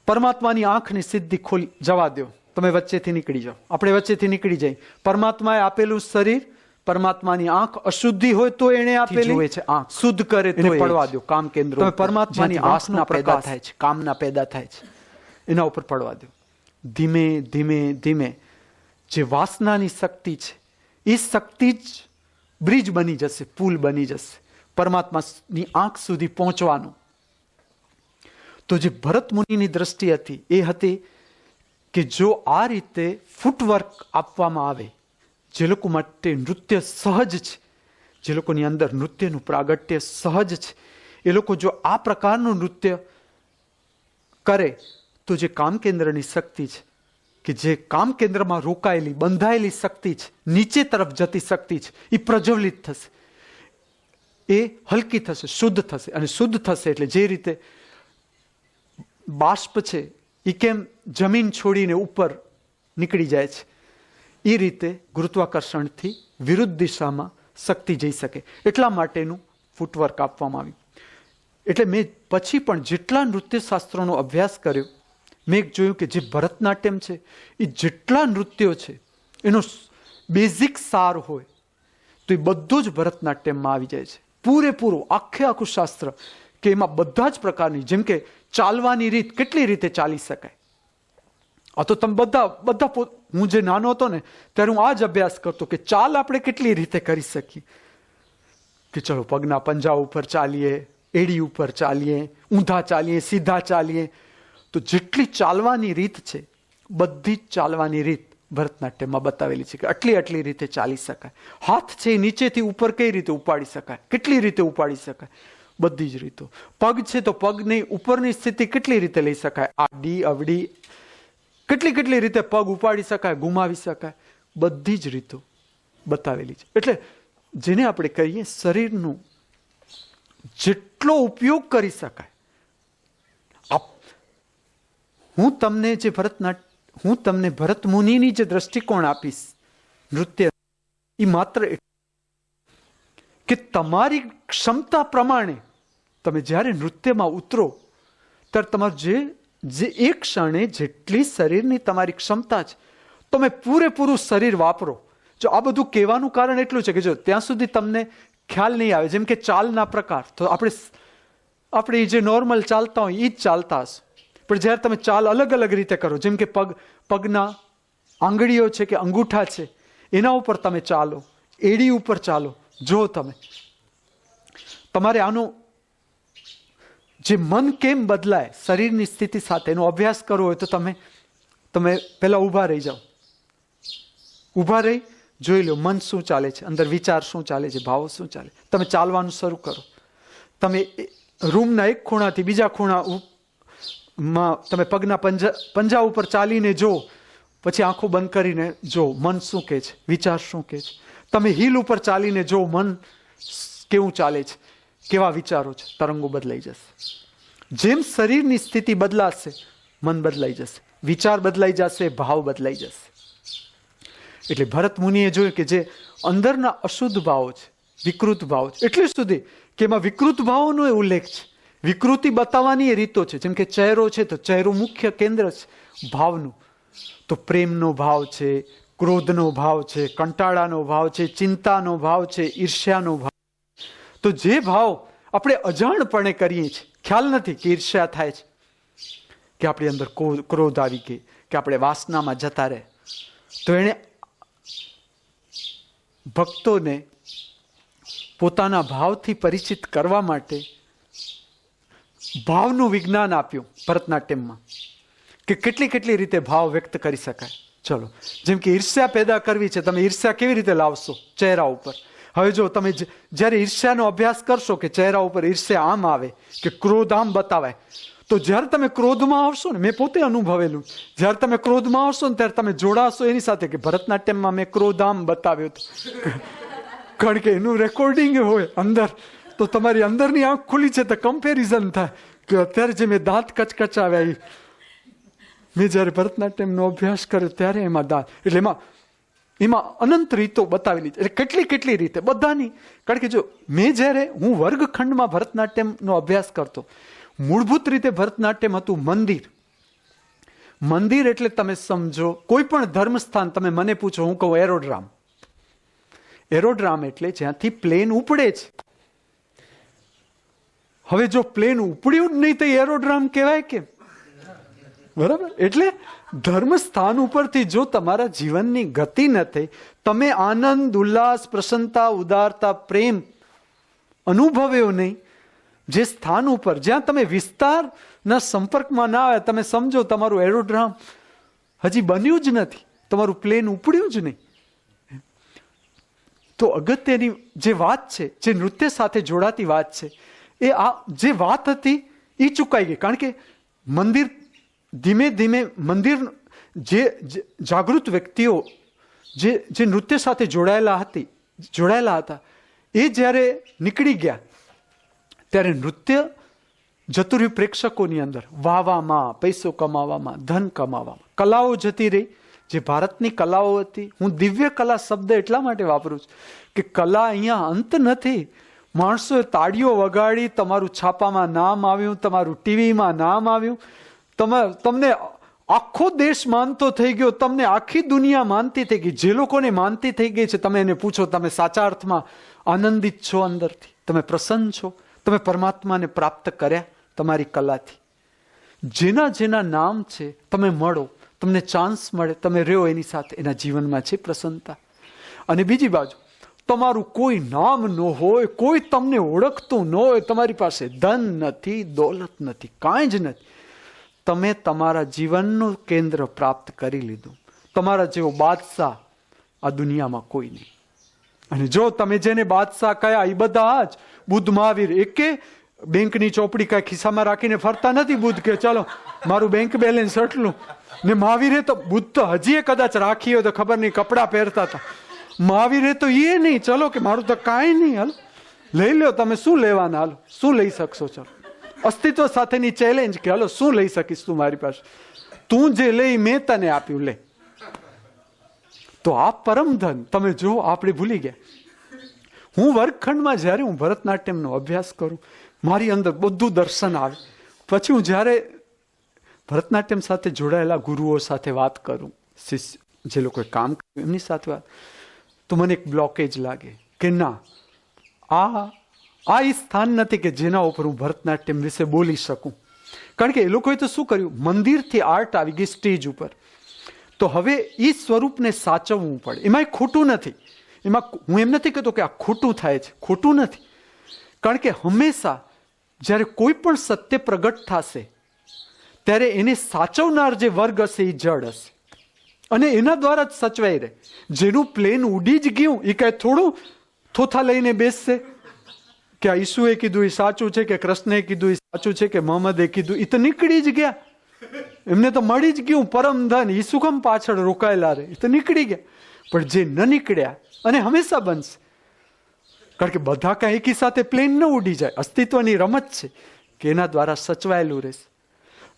પરમાત્માની આંખની સિદ્ધિ ખોલી જવા દો, તમે વચ્ચેથી નીકળી જાઓ, આપણે વચ્ચેથી નીકળી જઈએ. પરમાત્માએ આપેલું શરીર, પરમાત્માની આંખ અશુદ્ધિ હોય તો એને આપેલી છે આંખ, શુદ્ધ કરે તો પડવા દો કામ કેન્દ્ર. તમે પરમાત્માની આંખના પેદા થાય છે, કામના પેદા થાય છે, એના ઉપર પડવા દો. ધીમે ધીમે ધીમે જે વાસનાની શક્તિ છે, એ શક્તિ જ બ્રિજ બની જશે, પુલ બની જશે પરમાત્માની આંખ સુધી પહોંચવાનું. તો જે ભરત મુનિની દ્રષ્ટિ હતી એ હતી કે જો આ રીતે ફૂટવર્ક આપવામાં આવે, જે લોકો માટે નૃત્ય સહજ છે, જે લોકોની અંદર નૃત્યનું પ્રાગટ્ય સહજ છે, એ લોકો જો આ પ્રકારનું નૃત્ય કરે તો જે કામ કેન્દ્રની શક્તિ છે, કે જે કામ કેન્દ્રમાં રોકાયેલી બંધાયેલી શક્તિ છે, નીચે તરફ જતી શક્તિ છે, એ પ્રજ્વલિત થશે, એ હલકી થશે, શુદ્ધ થશે. અને શુદ્ધ થશે એટલે જે રીતે બાષ્પ છે એ કેમ જમીન છોડીને ઉપર નીકળી જાય છે, એ રીતે ગુરુત્વાકર્ષણથી વિરુદ્ધ દિશામાં શક્તિ જઈ શકે. એટલા માટેનું ફૂટવર્ક આપવામાં આવ્યું. એટલે મેં પછી પણ જેટલા નૃત્ય શાસ્ત્રોનો અભ્યાસ કર્યો, મેં જોયું કે જે ભરતનાટ્યમ છે એ જેટલા નૃત્યો છે એનો બેઝિક સાર હોય તો એ બધું જ ભરતનાટ્યમમાં આવી જાય છે. પૂરેપૂરું આખું શાસ્ત્ર કે એમાં બધા જ પ્રકારની, જેમ કે ચાલવાની રીત, કેટલી રીતે ચાલી શકાય. આ તો તમે બધા હું જે નાનો હતો ને ત્યારે હું આ જ અભ્યાસ કરતો કે ચાલ આપણે કેટલી રીતે કરી શકીએ. કે ચલો પગના પંજા ઉપર ચાલીએ, એડી ઉપર ચાલીએ, ઊંધા ચાલીએ, સીધા ચાલીએ. તો જેટલી ચાલવાની રીત છે, બધી જ ચાલવાની રીત ભરતનાટ્યમમાં બતાવેલી છે કે આટલી રીતે ચાલી શકાય. હાથ છે એ નીચેથી ઉપર કઈ રીતે ઉપાડી શકાય, કેટલી રીતે ઉપાડી શકાય, બધી જ રીતો. પગ છે તો પગની ઉપરની સ્થિતિ કેટલી રીતે લઈ શકાય, આડી અવડી, કેટલી રીતે પગ ઉપાડી શકાય, ગુમાવી શકાય, બધી જ રીતો બતાવેલી છે. એટલે જેને આપણે કહીએ શરીરનું જેટલો ઉપયોગ કરી શકાય. હું તમને ભરત મુનિની જે દ્રષ્ટિકોણ આપીશ નૃત્ય, એ માત્ર કે તમારી ક્ષમતા પ્રમાણે તમે જ્યારે નૃત્યમાં ઉતરો ત્યારે તમારું જે એક ક્ષણે જેટલી શરીરની તમારી ક્ષમતા છે, તમે પૂરેપૂરું શરીર વાપરો. જો આ બધું કહેવાનું કારણ એટલું છે કે જો ત્યાં સુધી તમને ખ્યાલ નહીં આવે, જેમ કે ચાલના પ્રકાર, તો આપણે જે નોર્મલ ચાલતા હોય એ જ ચાલતા હશે. પણ જ્યારે તમે ચાલ અલગ રીતે કરો, જેમ કે પગના આંગળીઓ છે કે અંગૂઠા છે એના ઉપર તમે ચાલો, એડી ઉપર ચાલો, જો તમારે આનું જે મન કેમ બદલાય શરીરની સ્થિતિ સાથે એનો અભ્યાસ કરવો હોય તો તમે પહેલા ઊભા રહી જાઓ. ઊભા રહી જોઈ લો મન શું ચાલે છે, અંદર વિચાર શું ચાલે છે, ભાવો શું ચાલે. તમે ચાલવાનું શરૂ કરો. તમે રૂમના એક ખૂણાથી બીજા ખૂણા માં તમે પગના પંજા ઉપર ચાલીને જો, પછી આંખો બંધ કરીને જો મન શું કહે છે, વિચાર શું કહે છે. તમે હિલ ઉપર ચાલીને જો મન કેવું ચાલે છે, કેવા વિચારો છે, તરંગો બદલાઈ જશે. જેમ શરીરની સ્થિતિ બદલાશે, મન બદલાઈ જશે, વિચાર બદલાઈ જશે, ભાવ બદલાઈ જશે. એટલે ભરત મુનિએ જોયું કે જે અંદરના અશુદ્ધ ભાવો છે, વિકૃત ભાવ છે, એટલે સુધી કે એમાં વિકૃત ભાવોનો ઉલ્લેખ છે. વિકૃતિ બતાવવાની એ રીતો છે. જેમ કે ચહેરો છે તો ચહેરો મુખ્ય કેન્દ્ર છે ભાવનું. તો પ્રેમનો ભાવ છે, ક્રોધનો ભાવ છે, કંટાળાનો ભાવ છે, ચિંતાનો ભાવ છે, ઈર્ષ્યાનો ભાવ. તો જે ભાવ આપણે અજાણપણે કરીએ છીએ, ખ્યાલ નથી કે ઈર્ષ્યા થાય છે, કે આપણી અંદર ક્રોધ આવી ગઈ, કે આપણે વાસનામાં જતા રહે, તો એણે ભક્તોને પોતાના ભાવથી પરિચિત કરવા માટે ભાવનું વિજ્ઞાન આપ્યું ભરતનાટ્યમમાં, કે કેટલી કેટલી રીતે ભાવ વ્યક્ત કરી શકાય. ચલો, જેમ કે ઈર્ષ્યા પેદા કરવી છે, તમે ઈર્ષ્યા કેવી રીતે લાવશો? ચહેરા ઉપર. હવે જો તમે જ્યારે ઈર્ષ્યાનો અભ્યાસ કરશો કે ચહેરા ઉપર ઈર્ષ્યા આમ આવે, કે ક્રોધ આમ બતાવાય, તો જ્યારે તમે ક્રોધમાં આવશો ને, મેં પોતે અનુભવેલું, જ્યારે તમે ક્રોધમાં આવશો ને ત્યારે તમે જોડાશો એની સાથે કે ભરતનાટ્યમમાં મેં ક્રોધ આમ બતાવ્યો હતો. કારણ કે એનું રેકોર્ડિંગ હોય અંદર, તો તમારી અંદરની આંખ ખુલી છે તો કમ્પેરિઝન થાય કે અત્યારે જે મેં દાંત કચકચાવ્યા, મેં જ્યારે ભરતનાટ્યમનો અભ્યાસ કર્યો ત્યારે એમાં દાંત, એટલે એમાં અનંત રીતો બતાવેલી છે. એટલે કેટલી કેટલી રીતે બધાની. કારણ કે જો હું વર્ગખંડમાં ભરતનાટ્યમનો અભ્યાસ કરતો, મૂળભૂત રીતે ભરતનાટ્યમ હતું મંદિર. મંદિર એટલે તમે સમજો કોઈ પણ ધર્મસ્થાન, તમે મને પૂછો, હું કહું એરોડ્રામ. એરોડ્રામ એટલે જ્યાંથી પ્લેન ઉપડે છે. હવે જો પ્લેન ઉપડ્યું જ નહીં તો એરોડ્રામ કહેવાય કે? બરાબર. એટલે ધર્મસ્થાન ઉપરથી જો તમારા જીવનની ગતિ ન થઈ, તમે આનંદ, ઉલ્લાસ, પ્રસન્નતા, ઉદારતા, પ્રેમ અનુભવ્યો નહીં, જે સ્થાન ઉપર જ્યાં તમે વિસ્તારના સંપર્કમાં ના આવ્યા, તમે સમજો તમારું એરોડ્રામ હજી બન્યું જ નથી, તમારું પ્લેન ઉપડ્યું જ નહીં. તો અગત્યની જે વાત છે, જે નૃત્ય સાથે જોડાતી વાત છે, એ આ જે વાત હતી એ ચૂકાઈ ગઈ. કારણ કે મંદિર ધીમે ધીમે મંદિર જે જાગૃત વ્યક્તિઓ જે નૃત્ય સાથે જોડાયેલા હતા, એ જ્યારે નીકળી ગયા ત્યારે નૃત્ય જતું રહ્યું પ્રેક્ષકોની અંદર, વાવામાં, પૈસો કમાવામાં, ધન કમાવામાં. કલાઓ જતી રહી. જે ભારતની કલાઓ હતી, હું દિવ્ય કલા શબ્દ એટલા માટે વાપરું છું કે કલા અહીંયા અંત નથી. માણસોએ તાળીઓ વગાડી, તમારું છાપામાં નામ આવ્યું, તમારું ટીવીમાં નામ આવ્યું, તમને આખો દેશ માનતો થઈ ગયો, તમને આખી દુનિયા માનતી થઈ ગઈ. જે લોકોને માનતી થઈ ગઈ છે, તમે એને પૂછો, તમે સાચા અર્થમાં આનંદિત છો અંદરથી? તમે પ્રસન્ન છો? તમે પરમાત્માને પ્રાપ્ત કર્યા તમારી કલાથી? જેના નામ છે, તમે મળો, તમને ચાન્સ મળે, તમે રહ્યો એની સાથે, એના જીવનમાં છે પ્રસન્નતા. અને બીજી બાજુ તમારું કોઈ નામ ન હોય, કોઈ તમને ઓળખતું ન હોય, તમારી પાસે ધન નથી, દોલત નથી, કાંઈ જ નથી, તમે તમારા જીવનનું કેન્દ્ર પ્રાપ્ત કરી લીધું. તમારા જેવો બાદશાહ આ દુનિયામાં કોઈ નહીં. અને જો તમે જેને બાદશાહ કયા, એ બધા જ બુદ્ધ, મહાવીર, એકે બેંકની ચોપડી કાંઈ ખિસ્સામાં રાખીને ફરતા નથી. બુદ્ધ કે ચાલો મારું બેંક બેલેન્સ એટલું, ને મહાવીરે તો, બુદ્ધ તો હજી કદાચ રાખી હોય તો ખબર નહીં, કપડાં પહેરતા હતા. મહાવીરે તો એ નહીં, ચલો કે મારું તો કાંઈ નહીં, હાલ લઈ લો, તમે શું લેવાના, હાલો શું લઈ શકશો? ચલો, અસ્તિત્વ સાથેની ચેલેન્જ કે હાલો શું લઈ શકીશ તું મારી પાસે? તું જે લઈ મેં તને આપ્યું, લે. તો આ પરમ ધન તમે જો આપણે ભૂલી ગયા. હું વર્ગખંડમાં જ્યારે હું ભરતનાટ્યમનો અભ્યાસ કરું, મારી અંદર બધું દર્શન આવે. પછી હું જ્યારે ભરતનાટ્યમ સાથે જોડાયેલા ગુરુઓ સાથે વાત કરું, શિષ્ય જે લોકોએ કામ કર્યું એમની સાથે વાત, તો મને એક બ્લોકેજ લાગે કે ના, આ એ સ્થાન નથી કે જેના ઉપર હું ભરતનાટ્યમ વિશે બોલી શકું. કારણ કે એ લોકોએ તો શું કર્યું, મંદિરથી આર્ટ આવી ગઈ સ્ટેજ ઉપર, તો હવે એ સ્વરૂપને સાચવવું પડે. એમાં ખોટું નથી, એમાં હું એમ નથી કહેતો કે આ ખોટું થાય છે, ખોટું નથી. કારણ કે હંમેશા જ્યારે કોઈ પણ સત્ય પ્રગટ થશે ત્યારે એને સાચવનાર જે વર્ગ હશે એ જડ હશે, અને એના દ્વારા જ સચવાઈ રહે. જેનું પ્લેન ઉડી જ ગયું એ કાંઈ થોડું થોથા લઈને બેસશે કે આ ઈસુએ કીધું એ સાચું છે, કે કૃષ્ણએ કીધું એ સાચું છે, કે મોહમ્મદે કીધું, એ તો નીકળી જ ગયા. એમને તો મળી જ ગયું પરમ ધન, એ શું કામ પાછળ રોકાયેલા રહે, એ તો નીકળી ગયા. પણ જે ન નીકળ્યા અને હંમેશા બનશે, કારણ કે બધા કાંઈ એકી સાથે પ્લેન ન ઉડી જાય. અસ્તિત્વની રમત છે કે એના દ્વારા સચવાયેલું રહેશે,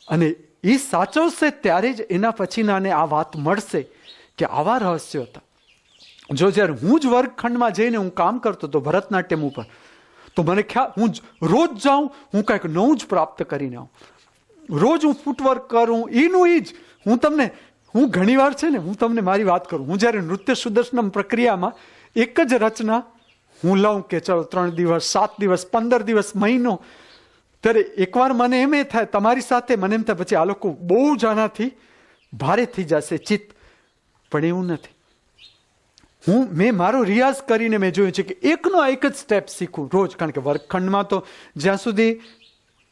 અને એ સાચવશે ત્યારે જ એના પછીનાને આ વાત મળશે કે આવા રહસ્યો હતા. જો જ્યારે હું જ વર્ગખંડમાં જઈને હું કામ કરતો હતો ભરતનાટ્યમ ઉપર, તો મને ખ્યાલ, હું રોજ જાઉં, હું કંઈક નવું જ પ્રાપ્ત કરીને આવું. રોજ હું ફૂટવર્ક કરું, એનું એ જ હું ઘણી વાર છે ને, હું તમને મારી વાત કરું, હું જ્યારે નૃત્ય સુદર્શનમ પ્રક્રિયામાં એક જ રચના હું લઉં કે ચલો 3 દિવસ, 7 દિવસ, 15 દિવસ, મહિનો, ત્યારે એકવાર મને એમ થાય તમારી સાથે, મને એમ થાય પછી આ લોકો બહુ જ આનાથી ભારે થઈ જશે ચિત્ત, પણ એવું નથી. મેં મારો રિયાઝ કરીને મેં જોયું છે કે એકનો એક જ સ્ટેપ શીખું રોજ, કારણ કે વર્ગખંડમાં તો જ્યાં સુધી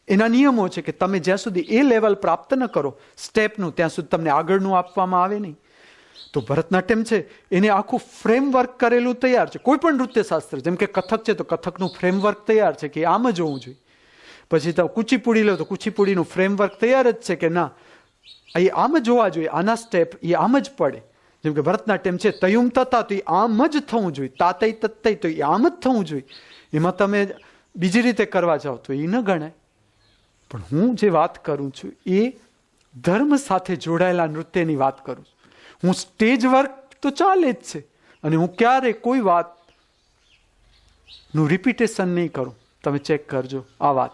એના નિયમો છે કે તમે જ્યાં સુધી એ લેવલ પ્રાપ્ત ન કરો સ્ટેપનું, ત્યાં સુધી તમને આગળનું આપવામાં આવે નહીં. તો ભરતનાટ્યમ છે એને આખું ફ્રેમવર્ક કરેલું તૈયાર છે. કોઈ પણ નૃત્યશાસ્ત્ર, જેમ કે કથક છે તો કથકનું ફ્રેમવર્ક તૈયાર છે કે આમ જ હોવું જોઈએ. પછી તમે કુચીપુડી લો તો કુચીપુડીનું ફ્રેમવર્ક તૈયાર જ છે કે ના, એ આમ જ હોવા જોઈએ, આના સ્ટેપ એ આમ જ પડે. જેમ કે ભરતનાટ્યમ છે તયુમ તતા, તો એ આમ જ થવું જોઈએ, તાતય તત્તય તો એ આમ જ થવું જોઈએ. એમાં તમે બીજી રીતે કરવા જાઓ તો એ ન ગણાય. પણ હું જે વાત કરું છું એ ધર્મ સાથે જોડાયેલા નૃત્યની વાત કરું છું. હું સ્ટેજ વર્ક તો ચાલે જ છે, અને હું ક્યારે કોઈ વાતનું રિપીટેશન નહીં કરું. તમે ચેક કરજો આ વાત.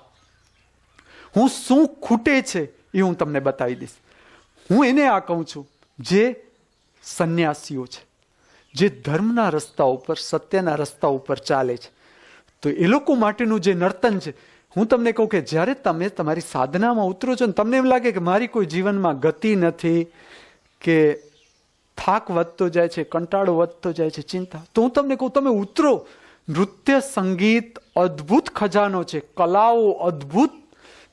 હું શું ખૂટે છે એ હું તમને બતાવી દઈશ. હું એને આ કહું છું જે સંન્યાસીઓ છે, જે ધર્મના રસ્તા ઉપર, સત્યના રસ્તા ઉપર ચાલે છે, તો એ લોકો માટેનું જે નર્તન છે, હું તમને કહું કે જ્યારે તમે તમારી સાધનામાં ઉતરો છો ને તમને એમ લાગે કે મારી કોઈ જીવનમાં ગતિ નથી, કે થાક વધતો જાય છે, કંટાળો વધતો જાય છે, ચિંતા, તો હું તમને કહું તમે ઉતરો. નૃત્ય સંગીત અદ્ભુત ખજાનો છે, કલાઓ અદ્ભુત,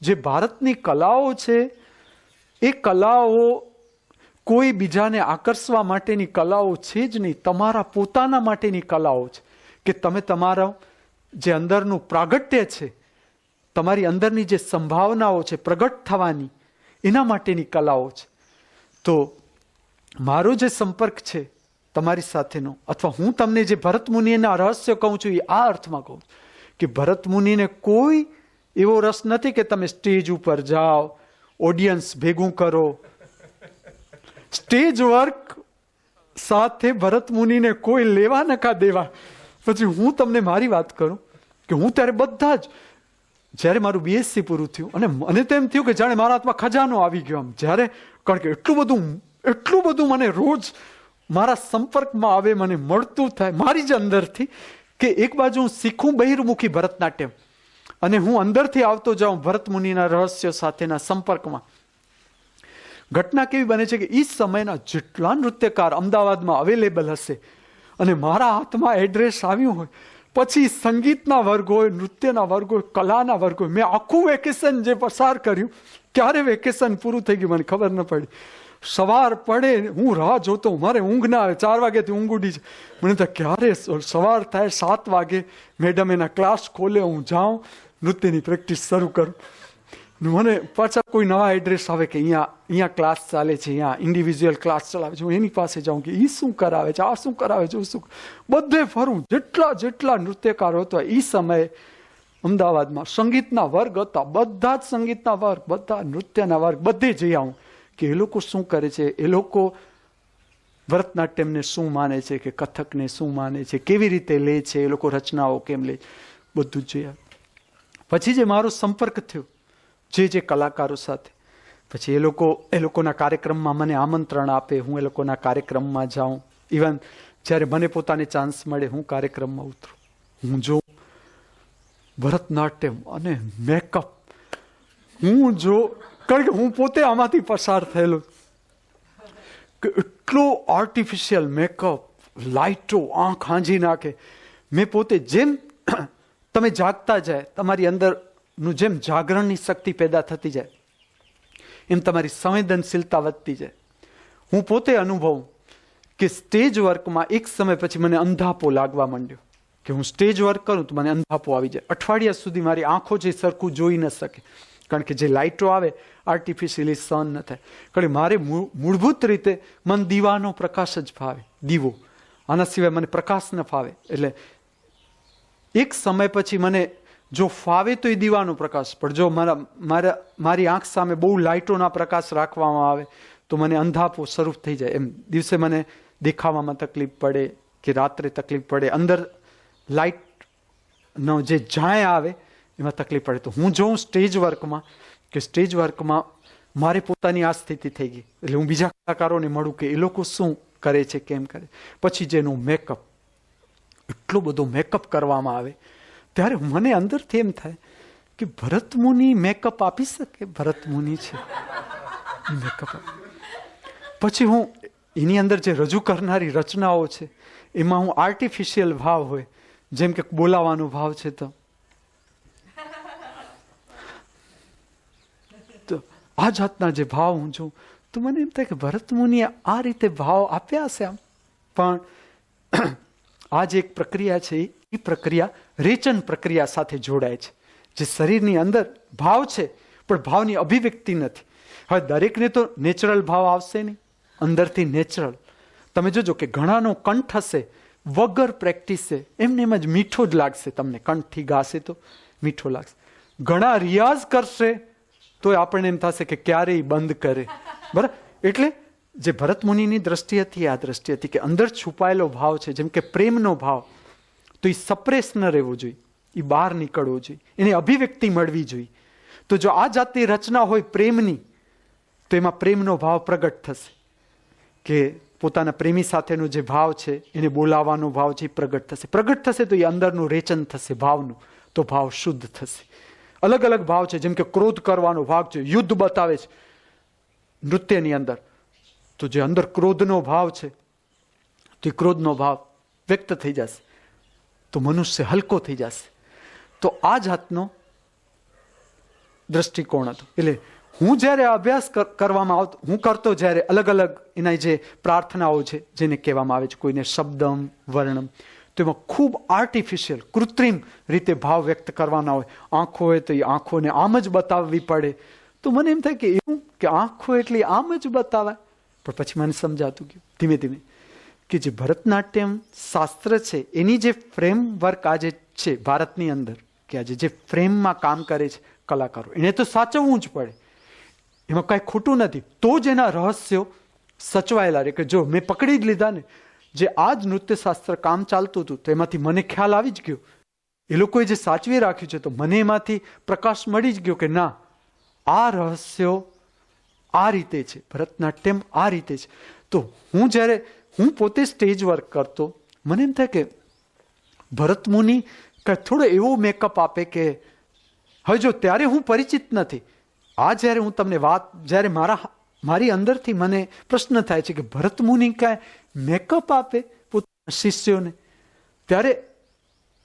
જે ભારતની કલાઓ છે એ કલાઓ કોઈ બીજાને આકર્ષવા માટેની કલાઓ છે જ નહીં, તમારા પોતાના માટેની કલાઓ છે કે તમે તમારા જે અંદરનું પ્રાગટ્ય છે, તમારી અંદરની જે સંભાવનાઓ છે પ્રગટ થવાની, એના માટેની કલાઓ છે. તો મારો જે સંપર્ક છે તમારી સાથેનો, અથવા હું તમને જે ભરત મુનિના રહસ્ય કહું છું એ આ અર્થમાં કહું કે ભરત મુનિને કોઈ એવો રસ નથી કે તમે સ્ટેજ ઉપર જાઓ, ઓડિયન્સ ભેગું કરો. સ્ટેજ વર્ક સાથે ભરત મુનિને કોઈ લેવા નકા દેવા. પછી હું તમને મારી વાત કરું કે હું ત્યારે બધા જ, જ્યારે મારું BSc પૂરું થયું અને મને તો એમ થયું કે જાણે મારા હાથમાં ખજાનો આવી ગયો આમ. જ્યારે કારણ કે એટલું બધું મને રોજ મારા સંપર્કમાં આવે, મને મળતું થાય મારી જ અંદરથી, કે એક બાજુ હું શીખું બહિર્મુખી ભરતનાટ્યમ, અને હું અંદરથી આવતો જાઉં ભરત મુનિના રહસ્ય સાથેના સંપર્કમાં. ઘટના કેવી બને છે કે એ સમયના જેટલા નૃત્યકાર અમદાવાદમાં અવેલેબલ હશે અને મારા હાથમાં એડ્રેસ આવ્યું હોય, પછી સંગીતના વર્ગ હોય, નૃત્યના વર્ગ હોય, કલાના વર્ગ હોય, મેં આખું વેકેશન જે પસાર કર્યું, ક્યારે વેકેશન પૂરું થઈ ગયું મને ખબર ન પડી. સવાર પડે હું રાહ જોતો, મારે ઊંઘ ના આવે, 4 વાગ્યાથી ઊંઘ ઉડી છે, મને તો ક્યારે સવાર થાય 7 વાગે મેડમ એના ક્લાસ ખોલે, હું જાઉં નૃત્યની પ્રેક્ટિસ શરૂ કરું. મને પાછા કોઈ નવા એડ્રેસ આવે કે અહીંયા ક્લાસ ચાલે છે, અહીંયા ઇન્ડિવિજ્યુઅલ ક્લાસ ચલાવે છે, હું એની પાસે જાઉં કે એ શું કરાવે છે, આ શું કરાવે છે, બધે ફરું. જેટલા નૃત્યકારો હતા એ સમયે અમદાવાદમાં સંગીતના વર્ગ હતા, બધા જ સંગીતના વર્ગ, બધા નૃત્યના વર્ગ, બધે જઈ આવું કે એ લોકો શું કરે છે, એ લોકો ભરતનાટ્યમને શું માને છે, કે કથકને શું માને છે, કેવી રીતે લે છે, એ લોકો રચનાઓ કેમ લે, બધું જ જોયા. પછી જે મારો સંપર્ક થયો જે કલાકારો સાથે, પછી એ લોકોના કાર્યક્રમમાં મને આમંત્રણ આપે, હું એ લોકોના કાર્યક્રમમાં જાઉં. ઇવન જ્યારે મને પોતાને ચાન્સ મળે હું કાર્યક્રમમાં ઉતરું, હું જોઉં ભરતનાટ્યમ અને મેકઅપ, કારણ કે હું પોતે આમાંથી પસાર થયેલો, કે એટલો આર્ટિફિશિયલ મેકઅપ, લાઇટો આંખ હાંજી નાખે. મેં પોતે જેમ તમે જાગતા જાય, તમારી અંદરનું જેમ જાગરણની શક્તિ પેદા થતી જાય, એમ તમારી સંવેદનશીલતા વધતી જાય. હું પોતે અનુભવું કે સ્ટેજ વર્કમાં એક સમય પછી મને અંધાપો લાગવા માંડ્યો, કે હું સ્ટેજ વર્ક કરું તો મને અંધાપો આવી જાય. અઠવાડિયા સુધી મારી આંખો જે સરખું જોઈ ન શકે, કારણ કે જે લાઇટો આવે આર્ટિફિશિયલી સહન ન થાય. કારણ કે મારે મૂળભૂત રીતે મન દીવાનો પ્રકાશ જ ફાવે, દીવો. આના સિવાય મને પ્રકાશ ન ફાવે. એટલે એક સમય પછી મને જો ફાવે તો એ દીવાનો પ્રકાશ, પણ જો મારી આંખ સામે બહુ લાઇટોના પ્રકાશ રાખવામાં આવે તો મને અંધાપો શરૂ થઈ જાય. એમ દિવસે મને દેખાવામાં તકલીફ પડે કે રાત્રે તકલીફ પડે, અંદર લાઇટનો જે જાય આવે એમાં તકલીફ પડે. તો હું જોઉં સ્ટેજ વર્કમાં મારે પોતાની આ સ્થિતિ થઈ ગઈ. એટલે હું બીજા કલાકારોને મળું કે એ લોકો શું કરે છે, કેમ કરે. પછી જેનું મેકઅપ, એટલો બધો મેકઅપ કરવામાં આવે, ત્યારે મને અંદરથી એમ થાય કે ભરત મુનિ મેકઅપ આપી શકે? ભરત મુનિ છે મેકઅપ. પછી હું એની અંદર જે રજૂ કરનારી રચનાઓ છે એમાં હું આર્ટિફિશિયલ ભાવ હોય, જેમ કે બોલાવાનો ભાવ છે, તો આ જાતના જે ભાવ હું જોઉં તો મને એમ થાય કે ભરત મુનિએ આ રીતે ભાવ આપ્યા છે. આમ પણ આ જે એક પ્રક્રિયા છે એ પ્રક્રિયા રેચન પ્રક્રિયા સાથે જોડાય છે. જે શરીરની અંદર ભાવ છે પણ ભાવની અભિવ્યક્તિ નથી. હવે દરેકને તો નેચરલ ભાવ આવશે નહીં, અંદરથી નેચરલ. તમે જોજો કે ઘણાનો કંઠ હશે વગર પ્રેક્ટિસે એમને એમ જ મીઠો જ લાગશે. તમને કંઠથી ગાશે તો મીઠો લાગશે. ઘણા રિયાઝ કરશે તો આપણને એમ થશે કે ક્યારેય બંધ કરે. બરાબર. એટલે જે ભરત મુનિની દ્રષ્ટિ હતી આ દ્રષ્ટિ હતી કે અંદર છુપાયેલો ભાવ છે, જેમ કે પ્રેમનો ભાવ, તો એ સપ્રેસ ન રહેવો જોઈએ, એ બહાર નીકળવો જોઈએ, એની અભિવ્યક્તિ મળવી જોઈએ. તો જો આ જાતની રચના હોય પ્રેમની તો એમાં પ્રેમનો ભાવ પ્રગટ થશે, કે પોતાના પ્રેમી સાથેનો જે ભાવ છે એને બોલાવવાનો ભાવ છે એ પ્રગટ થશે તો એ અંદરનું રેચન થશે ભાવનું, તો ભાવ શુદ્ધ થશે. અલગ અલગ ભાવ છે, જેમ કે ક્રોધ કરવાનો ભાગ છે, યુદ્ધ બતાવે છે નૃત્યની અંદર, તો જે અંદર ક્રોધનો ભાવ છે તો એ ક્રોધનો ભાવ વ્યક્ત થઈ જશે તો મનુષ્ય હલકો થઈ જશે. તો આ જાતનો દ્રષ્ટિકોણ હતો. એટલે હું જ્યારે અભ્યાસ કરવામાં આવતો, હું કરતો જ્યારે અલગ અલગ એના જે પ્રાર્થનાઓ છે જેને કહેવામાં આવે છે, કોઈને શબ્દમ વર્ણમ, તો એમાં ખૂબ આર્ટિફિશિયલ કૃત્રિમ રીતે ભાવ વ્યક્ત કરવાના હોય. આંખો હોય તો એ આંખોને આમ જ બતાવવી પડે. તો મને એમ થાય કે એવું કે આંખો એટલે આમ જ બતાવાય. પણ પછી મને સમજાતું ગયું ધીમે ધીમે કે જે ભરતનાટ્યમ શાસ્ત્ર છે એની જે ફ્રેમવર્ક આજે છે ભારતની અંદર, કે આજે જે ફ્રેમમાં કામ કરે છે કલાકારો, એને તો સાચવવું જ પડે, એમાં કાંઈ ખોટું નથી. તો જ એના રહસ્યો સચવાયેલા રહે. કે જો મેં પકડી જ લીધા ને, જે આ જ નૃત્યશાસ્ત્ર કામ ચાલતું હતું તો એમાંથી મને ખ્યાલ આવી જ ગયો, એ લોકોએ જે સાચવી રાખ્યું છે તો મને એમાંથી પ્રકાશ મળી જ ગયો કે ના, આ રહસ્યો આ રીતે છે, ભરતનાટ્યમ આ રીતે છે. તો હું પોતે સ્ટેજ વર્ક કરતો, મને એમ થાય કે ભરત મુનિ થોડો એવો મેકઅપ આપે કે હવે જો ત્યારે હું પરિચિત નથી. આ જ્યારે હું તમને વાત, જ્યારે મારી અંદરથી મને પ્રશ્ન થાય છે કે ભરત મુનિ કાંઈ મેકઅપ આપે પોતાના શિષ્યોને, ત્યારે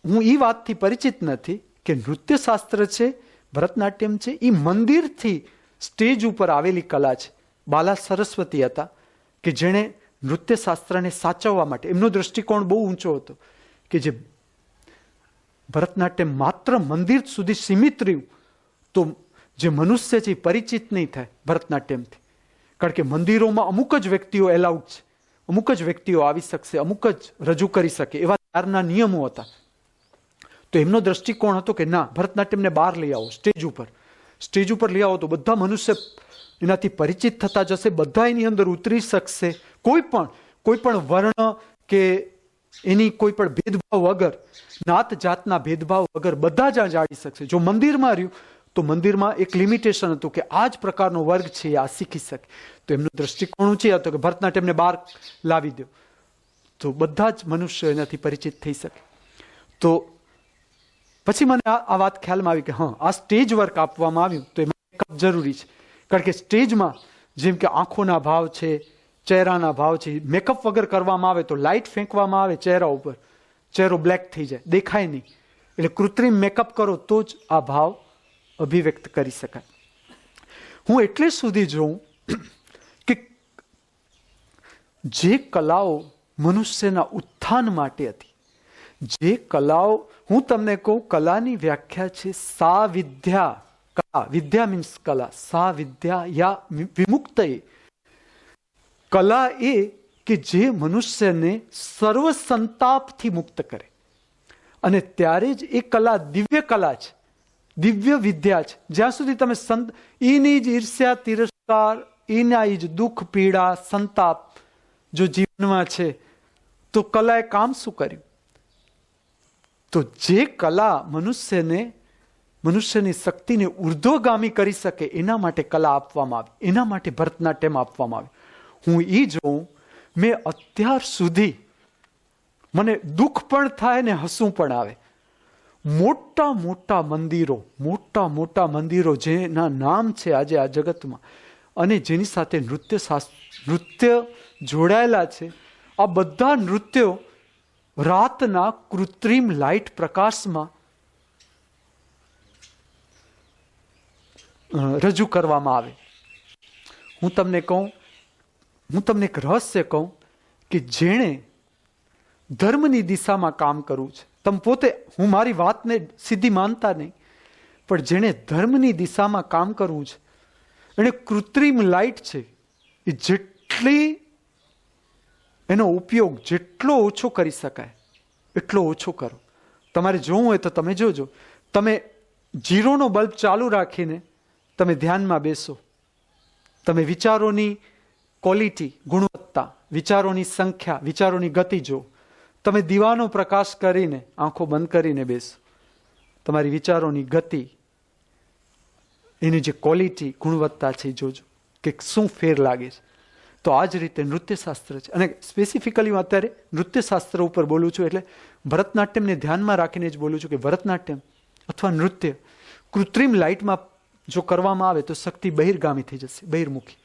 હું એ વાતથી પરિચિત નથી કે નૃત્યશાસ્ત્ર છે, ભરતનાટ્યમ છે, એ મંદિરથી સ્ટેજ ઉપર આવેલી કલા છે. બાલા સરસ્વતી હતા કે જેણે નૃત્યશાસ્ત્રને સાચવવા માટે, એમનો દ્રષ્ટિકોણ બહુ ઊંચો હતો કે જે ભરતનાટ્યમ માત્ર મંદિર સુધી સીમિત રહ્યું તો જે મનુષ્ય છે એ પરિચિત નહીં થાય ભરતનાટ્યમથી. કારણ કે મંદિરોમાં અમુક જ વ્યક્તિઓ એલાઉડ છે, અમુક જ વ્યક્તિઓ આવી શકશે, અમુક જ રજૂ કરી શકે, એવા ત્યારના નિયમો હતા. તો એમનો દ્રષ્ટિકોણ હતો કે ના, ભરતનાટ્યમને બહાર લઈ આવો, સ્ટેજ ઉપર લઈ આવો તો બધા મનુષ્ય એનાથી પરિચિત થતા જશે, બધા એની અંદર ઉતરી શકશે. કોઈ પણ વર્ણ કે એની કોઈ પણ ભેદભાવ વગર, નાત જાતના ભેદભાવ વગર બધા જ જાણી શકશે. જો મંદિરમાં રહ્યું તો મંદિરમાં એક લિમિટેશન હતું કે આ જ પ્રકારનો વર્ગ છે આ શીખી શકે. તો એમનો દ્રષ્ટિકોણ ઊંચી હતો કે ભરતનાટ્યમને બહાર લાવી દો તો બધા જ મનુષ્યો એનાથી પરિચિત થઈ શકે. તો પછી મને આ વાત ખ્યાલમાં આવી કે હા, આ સ્ટેજ વર્ક આપવામાં આવ્યું તો એમાં મેકઅપ જરૂરી છે. કારણ કે સ્ટેજમાં જેમ કે આંખોના ભાવ છે, ચહેરાના ભાવ છે, મેકઅપ વગર કરવામાં આવે તો લાઇટ ફેંકવામાં આવે ચહેરા ઉપર, ચહેરો બ્લેક થઈ જાય, દેખાય નહીં. એટલે કૃત્રિમ મેકઅપ કરો તો જ આ ભાવ અભિવ્યક્ત કરી શકાય. હું એટલે સુધી જોઉં કે જે કલાઓ મનુષ્યના ઉત્થાન માટે હતી, જે કલાઓ, હું તમને કહું, કલાની વ્યાખ્યા છે સા વિદ્યા કલા, વિદ્યા મીન્સ કલા, સા વિદ્યા યા વિમુક્ત. કલા એ કે જે મનુષ્યને સર્વ સંતાપથી મુક્ત કરે, અને ત્યારે જ એ કલા દિવ્ય કલા છે, દિવ્ય વિદ્યા છે. જ્યાં સુધી તમે એની જ ઈર્ષ્યા, તિરસ્કાર, એના જ દુઃખ, પીડા, સંતાપ જો જીવનમાં છે તો કલાએ કામ શું કર્યું? તો જે કલા મનુષ્યની શક્તિને ઉર્ધ્વગામી કરી શકે એના માટે કલા આપવામાં આવી, એના માટે ભરતનાટ્યમ આપવામાં આવ્યું. હું એ જોઉં, મેં અત્યાર સુધી મને દુઃખ પણ થાય ને હસવું પણ આવે. મોટા મોટા મંદિરો જેના નામ છે આજે આ જગતમાં, અને જેની સાથે નૃત્ય જોડાયેલા છે, આ બધા નૃત્યો રાતના કૃત્રિમ લાઇટ પ્રકાશમાં રજૂ કરવામાં આવે. હું તમને એક રહસ્ય કહું કે જેણે ધર્મની દિશામાં કામ કરવું છે, તમે પોતે, હું મારી વાતને સીધી માનતા નહીં, પણ જેણે ધર્મની દિશામાં કામ કરવું છે એને કૃત્રિમ લાઇટ છે એ જેટલી એનો ઉપયોગ જેટલો ઓછો કરી શકાય એટલો ઓછો કરો. તમારે જોવું હોય તો તમે જોજો, તમે 0નો બલ્બ ચાલુ રાખીને તમે ધ્યાનમાં બેસો, તમે વિચારોની ક્વોલિટી, ગુણવત્તા, વિચારોની સંખ્યા, વિચારોની ગતિ જો. તમે દીવાનો પ્રકાશ કરીને આંખો બંધ કરીને બેસો, તમારી વિચારોની ગતિ, એની જે ક્વોલિટી, ગુણવત્તા છે એ જોજો કે શું ફેર લાગે છે. તો આ જ રીતે નૃત્યશાસ્ત્ર છે, અને સ્પેસિફિકલી હું અત્યારે નૃત્યશાસ્ત્ર ઉપર બોલું છું, એટલે ભરતનાટ્યમને ધ્યાનમાં રાખીને જ બોલું છું કે ભરતનાટ્યમ અથવા નૃત્ય કૃત્રિમ લાઇટમાં જો કરવામાં આવે તો શક્તિ બહિર્ગામી થઈ જશે, બહિર્મુખી.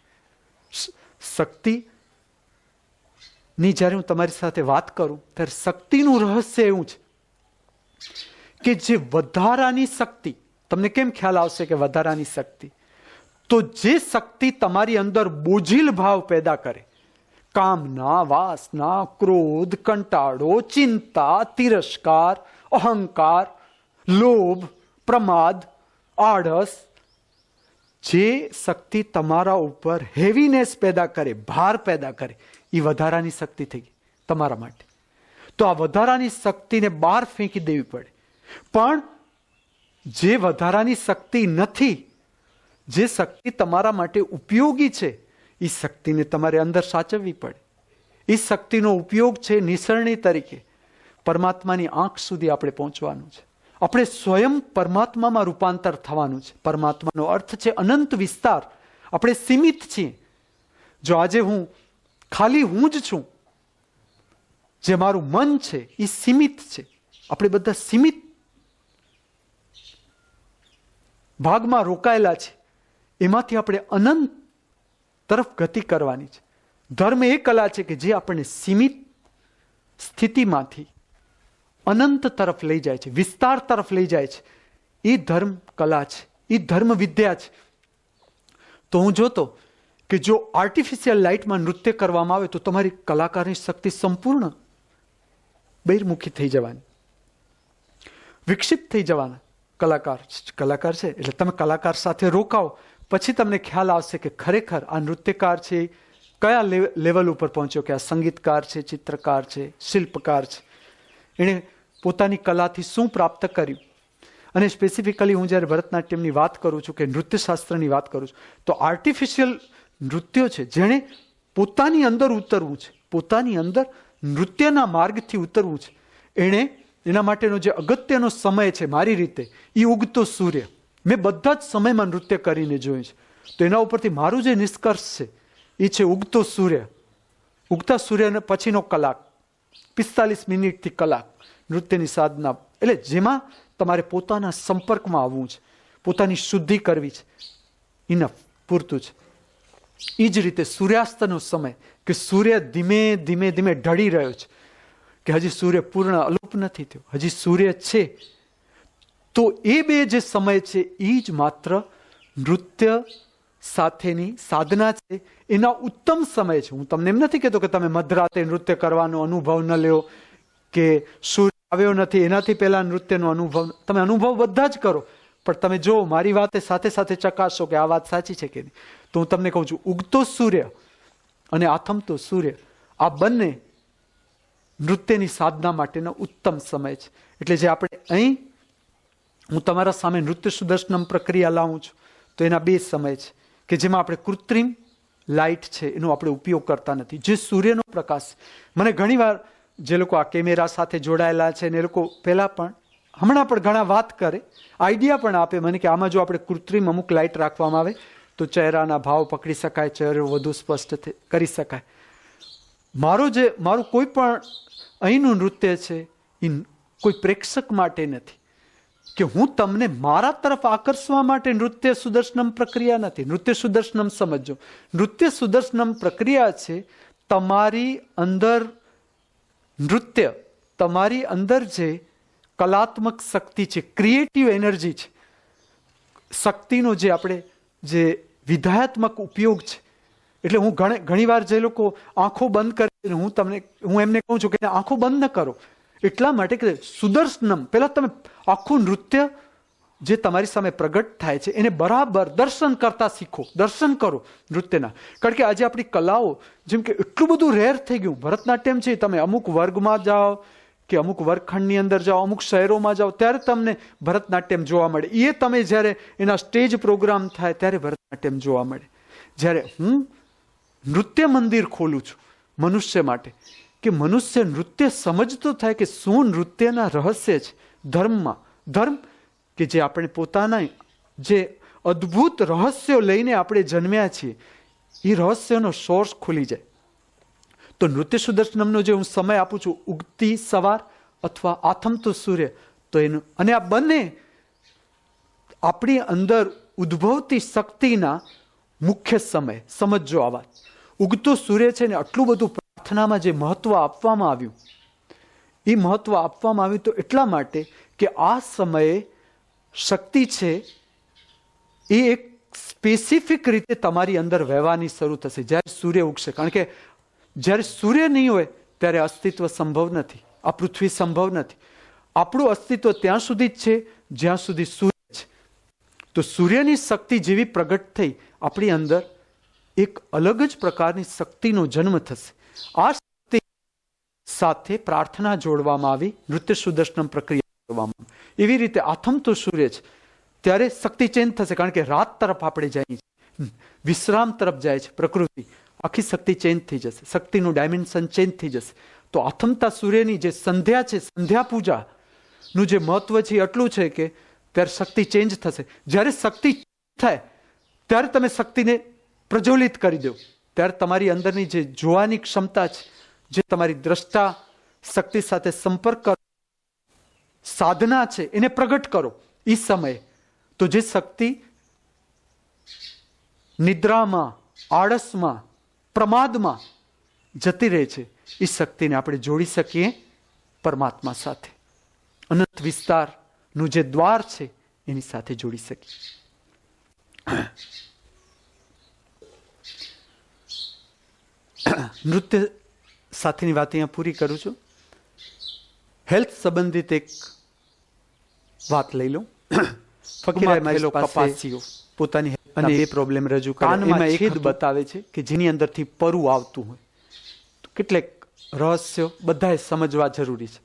શક્તિની જ્યારે હું તમારી સાથે વાત કરું ત્યારે શક્તિનું રહસ્ય એવું છે કે જે વધારાની શક્તિ, તમને કેમ ખ્યાલ આવશે કે વધારાની શક્તિ? તો જે શક્તિ તમારી અંદર બોજીલ ભાવ પેદા કરે, કામના, વાસના, ક્રોધ, કંટાળો, ચિંતા, તિરસ્કાર, અહંકાર, લોભ, પ્રમાદ, આળસ, જે શક્તિ તમારા ઉપર હેવીનેસ પેદા કરે, ભાર પેદા કરે, એ વધારાની શક્તિ થઈ ગઈ તમારા માટે. તો આ વધારાની શક્તિને બહાર ફેંકી દેવી પડે. પણ જે વધારાની શક્તિ નથી, જે શક્તિ તમારા માટે ઉપયોગી છે, એ શક્તિને તમારે અંદર સાચવવી પડે. એ શક્તિનો ઉપયોગ છે નિસરણી તરીકે પરમાત્માની આંખ સુધી આપણે પહોંચવાનું છે. આપણે સ્વયં પરમાત્મામાં રૂપાંતર થવાનું છે. પરમાત્માનો અર્થ છે અનંત વિસ્તાર. આપણે સીમિત છીએ. જો આજે ખાલી હું જ છું, જે મારું મન છે એ સીમિત છે. આપણે બધા સીમિત ભાગમાં રોકાયેલા છે. એમાંથી આપણે અનંત તરફ ગતિ કરવાની છે. ધર્મ એ કલા છે કે જે આપણને સીમિત સ્થિતિમાંથી અનંત તરફ લઈ જાય છે, વિસ્તાર તરફ લઈ જાય છે. એ ધર્મ કલા છે, એ ધર્મ વિદ્યા છે. તો હું જોતો કે જો આર્ટિફિશિયલ લાઇટમાં નૃત્ય કરવામાં આવે તો તમારી કલાકારની શક્તિ સંપૂર્ણ બહિર્મુખી થઈ જવાની, વિક્ષિપ્ત થઈ જવાના. કલાકાર છે એટલે તમે કલાકાર સાથે રોકાઓ, પછી તમને ખ્યાલ આવશે કે ખરેખર આ નૃત્યકાર છે કયા લેવલ ઉપર પહોંચ્યો, કે આ સંગીતકાર છે, ચિત્રકાર છે, શિલ્પકાર છે, એણે પોતાની કલાથી શું પ્રાપ્ત કર્યું. અને સ્પેસિફિકલી હું જ્યારે ભરતનાટ્યમની વાત કરું છું, કે નૃત્યશાસ્ત્રની વાત કરું છું, તો આર્ટિફિશિયલ નૃત્યો છે જેણે પોતાની અંદર ઉતરવું છે, પોતાની અંદર નૃત્યના માર્ગથી ઉતરવું છે. એના માટેનો જે અગત્યનો સમય છે મારી રીતે એ ઉગતો સૂર્ય. મેં બધા જ સમયમાં નૃત્ય કરીને જોયું છે. તો એના ઉપરથી મારું જે નિષ્કર્ષ છે એ છે ઉગતો સૂર્ય. ઉગતા સૂર્યને પછીનો કલાક, 45 મિનિટથી કલાક નૃત્યની સાધના, એટલે જેમાં તમારે પોતાના સંપર્કમાં આવવું છે, પોતાની શુદ્ધિ કરવી છે. ઇનફ, પૂરતું છે. એ જ રીતે સૂર્યાસ્તનો સમય, કે સૂર્ય ધીમે ધીમે ધીમે ઢળી રહ્યો છે, કે હજી સૂર્ય પૂર્ણ અલુપ નથી થયો, હજી સૂર્ય છે. તો એ બે જે સમય છે એ જ માત્ર નૃત્ય સાથેની સાધના છે, એના ઉત્તમ સમય છે. હું તમને એમ નથી કહેતો કે તમે મધરાતે નૃત્ય કરવાનો અનુભવ ન લ્યો, કે સૂર્ય આવ્યો નથી એનાથી પહેલા નૃત્યનો અનુભવ, તમે અનુભવ બધા જ કરો, પણ તમે જો મારી વાતે સાથે સાથે ચકાસો કે આ વાત સાચી છે કે નહીં. તો હું તમને કહું છું, ઉગતો સૂર્ય અને આથમતો સૂર્ય આ બંને નૃત્યની સાધના માટેનો ઉત્તમ સમય છે. એટલે જે આપણે અહીં હું તમારા સામે નૃત્ય સુદર્શનમ પ્રક્રિયા લાવું છું, તો એના બે સમય છે કે જેમાં આપણે કૃત્રિમ લાઇટ છે એનો આપણે ઉપયોગ કરતા નથી. જે સૂર્યનો પ્રકાશ, મને ઘણીવાર જે લોકો આ કેમેરા સાથે જોડાયેલા છે ને એ લોકો પહેલાં પણ હમણાં પણ ઘણા વાત કરે, આઈડિયા પણ આપે મને કે આમાં જો આપણે કૃત્રિમ અમુક લાઇટ રાખવામાં આવે તો ચહેરાના ભાવ પકડી શકાય, ચહેરો વધુ સ્પષ્ટ કરી શકાય. મારું કોઈ પણ અહીંનું નૃત્ય છે એ કોઈ પ્રેક્ષક માટે નથી કે હું તમને મારા તરફ આકર્ષવા માટે નૃત્ય સુદર્શનમ પ્રક્રિયા નથી. નૃત્ય સુદર્શનમ સમજો, નૃત્ય સુદર્શનમ પ્રક્રિયા છે તમારી અંદર નૃત્ય, તમારી અંદર જે કલાત્મક શક્તિ છે, ક્રિએટિવ એનર્જી છે, શક્તિનો જે આપણે જે વિધાયાત્મક ઉપયોગ છે. એટલે હું ઘણીવાર જે લોકો આંખો બંધ કરે હું એમને કહું છું કે આંખો બંધ ન કરો, એટલા માટે કે સુદર્શનમ પહેલા તમે આખું નૃત્ય જે તમારી સામે પ્રગટ થાય છે એને બરાબર દર્શન કરતા શીખો, દર્શન કરો નૃત્યના. કારણ કે આજે આપણી કલાઓ જેમ કે એટલું બધું રેર થઈ ગયું. ભરતનાટ્યમ છે, તમે અમુક વર્ગમાં જાઓ કે અમુક વર્ગખંડની અંદર જાઓ, અમુક શહેરોમાં જાઓ ત્યારે તમને ભરતનાટ્યમ જોવા મળે. એ તમે જ્યારે એના સ્ટેજ પ્રોગ્રામ થાય ત્યારે ભરતનાટ્યમ જોવા મળે. જ્યારે હું નૃત્ય મંદિર ખોલું છું મનુષ્ય માટે, કે મનુષ્ય નૃત્ય સમજતો થાય કે શું નૃત્યના રહસ્ય છે ધર્મ કે જે આપણે પોતાના જે અદ્ભુત રહસ્યો લઈને આપણે જન્મ્યા છીએ એ રહસ્યનો સોર્સ ખુલી જાય. તો નૃત્ય સુદર્શનમનો જે હું સમય આપું છું, ઉગતી સવાર અથવા આથમતો સૂર્ય, તો એનું અને આ બંને આપણી અંદર ઉદ્ભવતી શક્તિના મુખ્ય સમય. સમજો આ વાત. ઉગતો સૂર્ય છે ને આટલું બધું પ્રાર્થનામાં જે મહત્વ આપવામાં આવ્યું, એ મહત્વ આપવામાં આવ્યું તો એટલા માટે કે આ સમયે શક્તિ છે એ એક સ્પેસિફિક રીતે તમારી અંદર વહેવાની શરૂ થશે જ્યારે સૂર્ય ઉગશે. કારણ કે જ્યારે સૂર્ય નહીં હોય ત્યારે અસ્તિત્વ સંભવ નથી, આ પૃથ્વી સંભવ નથી. આપણું અસ્તિત્વ ત્યાં સુધી જ છે જ્યાં સુધી સૂર્ય છે. તો સૂર્યની શક્તિ જેવી પ્રગટ થઈ આપણી અંદર એક અલગ જ પ્રકારની શક્તિનો જન્મ થશે. આ શક્તિ સાથે પ્રાર્થના જોડવામાં આવી, નૃત્ય સુદર્શનમ પ્રક્રિયા જોડવામાં આવી. એવી રીતે આથમતો સૂર્ય છે ત્યારે શક્તિ ચેન્જ થશે. કારણ કે રાત તરફ આપણે જઈએ છીએ, વિશ્રામ તરફ જાય છે પ્રકૃતિ, આખી શક્તિ ચેન્જ થઈ જશે, શક્તિનું ડાયમેન્શન ચેન્જ થઈ જશે. તો આથમતા સૂર્યની જે સંધ્યા છે, સંધ્યા પૂજાનું જે મહત્વ છે એટલું છે કે ત્યારે શક્તિ ચેન્જ થશે. જ્યારે શક્તિ થાય ત્યારે તમે શક્તિને પ્રજ્વલિત કરી દો, ત્યારે તમારી અંદરની જે જોવાની ક્ષમતા છે, જે તમારી દ્રષ્ટા શક્તિ સાથે સંપર્ક કરો, સાધના છે એને પ્રગટ કરો એ સમયે. તો જે શક્તિ નિદ્રામાં, આળસમાં, પ્રમાદમાં જતી રહે છે એ શક્તિને આપણે જોડી શકીએ પરમાત્મા સાથે, અનંત વિસ્તારનું જે દ્વાર છે એની સાથે જોડી શકીએ. નૃત્ય સાથેની વાત અહીંયા પૂરી કરું છું. હેલ્થ સંબંધિત એક વાત લઈ લઉં. ફકીર કપાસીઓ પોતાની અને એ પ્રોબ્લેમ રજૂ કાનમાં એક છેદ બતાવે છે કે જેની અંદરથી પરુ આવતું હોય. તો કેટલેક રહસ્યો બધાએ સમજવા જરૂરી છે.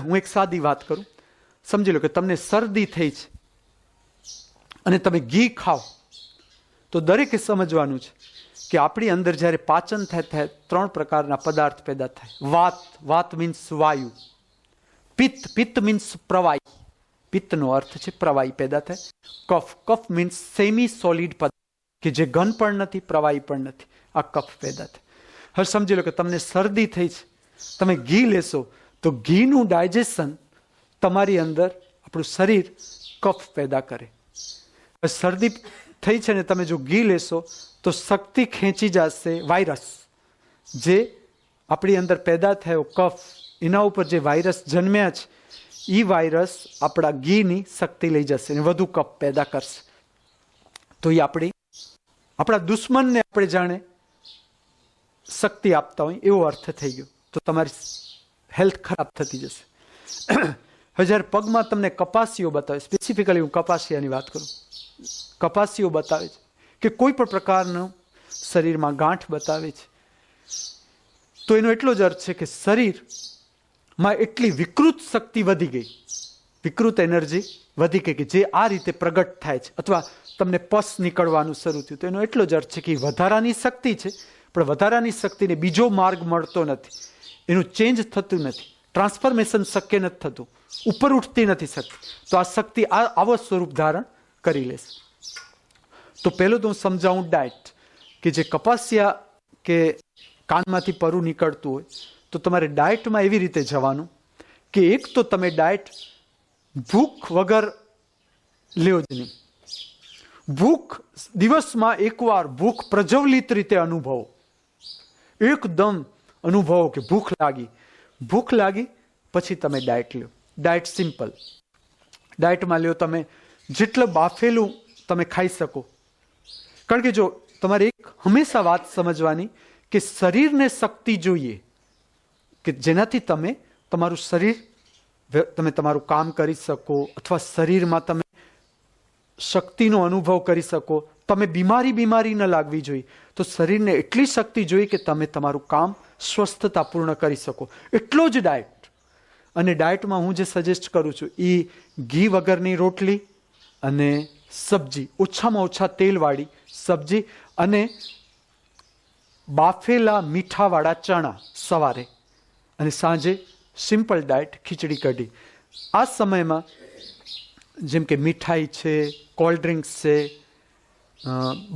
હું એક સાદી વાત કરું. સમજી લો કે તમને શરદી થઈ છે અને તમે ઘી ખાઓ તો દરેકે સમજવાનું છે કે આપણી અંદર જ્યારે પાચન થાય ત્રણ પ્રકારના પદાર્થ પેદા થાય. વાત મીન્સ વાયુ, પિત્ત મીન્સ પ્રવાહી, પિત્તનો અર્થ છે પ્રવાહી પેદા થાય. કફ મીન્સ સેમી સોલિડ પદાર્થ કે જે ઘન પણ નથી પ્રવાહી પણ નથી, આ કફ પેદા થાય. હવે સમજી લો કે તમને શરદી થઈ છે, તમે ઘી લેશો તો ઘીનું ડાયજેશન તમારી અંદર આપણું શરીર કફ પેદા કરે. શરદી થઈ છે ને તમે જો ઘી લેશો તો શક્તિ ખેંચી જશે વાયરસ જે આપણી અંદર પેદા થયો કફ, એના ઉપર જે વાયરસ જન્મ્યા છે એ વાયરસ આપણા ઘીની શક્તિ લઈ જશે અને વધુ કફ પેદા કરશે. તો એ આપણા દુશ્મનને આપણે જાણે શક્તિ આપતા હોય એવો અર્થ થઈ ગયો. તો તમારી હેલ્થ ખરાબ થતી જશે. હવે જ્યારે પગમાં તમને કપાસીઓ બતાવે, સ્પેસિફિકલી હું કપાસિયાની વાત કરું, કપાસીઓ બતાવે છે કે કોઈ પણ પ્રકારનો શરીરમાં ગાંઠ બતાવે છે, તો એનો એટલો જ અર્થ છે કે શરીરમાં એટલી વિકૃત શક્તિ વધી ગઈ, વિકૃત એનર્જી વધી ગઈ કે જે આ રીતે પ્રગટ થાય છે, અથવા તમને પસ નીકળવાનું શરૂ થયું, તો એનો એટલો જ અર્થ છે કે વધારાની શક્તિ છે, પણ વધારાની શક્તિને બીજો માર્ગ મળતો નથી, એનું ચેન્જ થતું નથી, ટ્રાન્સફોર્મેશન શક્ય નથી થતું, ઉપર ઉઠતી નથી શક્તિ, તો આ શક્તિ આવો સ્વરૂપ ધારણ કરી લેશે. તો પહેલું તો હું સમજાવું ડાયટ, કે જે કપાસિયા કે કાનમાંથી પરુ નીકળતું હોય તો તમારે ડાયટમાં એવી રીતે જવાનું કે એક તો તમે ડાયટ ભૂખ વગર લ્યો જ નહીં, ભૂખ દિવસમાં એકવાર ભૂખ પ્રજ્વલિત રીતે અનુભવો, એકદમ અનુભવો કે ભૂખ લાગી પછી તમે ડાયટ લ્યો. ડાયટ સિમ્પલ, ડાયટમાં લ્યો તમે જેટલું બાફેલું તમે ખાઈ શકો, કારણ કે જો તમારે એક હંમેશા વાત સમજવાની કે શરીરને શક્તિ જોઈએ કે જેનાથી તમે તમારું શરીર, તમે તમારું કામ કરી શકો, અથવા શરીરમાં તમે શક્તિનો અનુભવ કરી શકો, તમે બીમારી ન લાગવી જોઈએ, તો શરીરને એટલી શક્તિ જોઈએ કે તમે તમારું કામ સ્વસ્થતાપૂર્ણ કરી શકો, એટલો જ ડાયટ. અને ડાયટમાં હું જે સજેસ્ટ કરું છું એ ઘી વગરની રોટલી અને સબ્જી, ઓછામાં ઓછા તેલવાળી સબ્જી અને બાફેલા મીઠાવાળા ચણા સવારે, અને સાંજે સિમ્પલ ડાયટ ખીચડી કઢી. આ સમયમાં જેમ કે મીઠાઈ છે, કોલ્ડ ડ્રિંક્સ છે,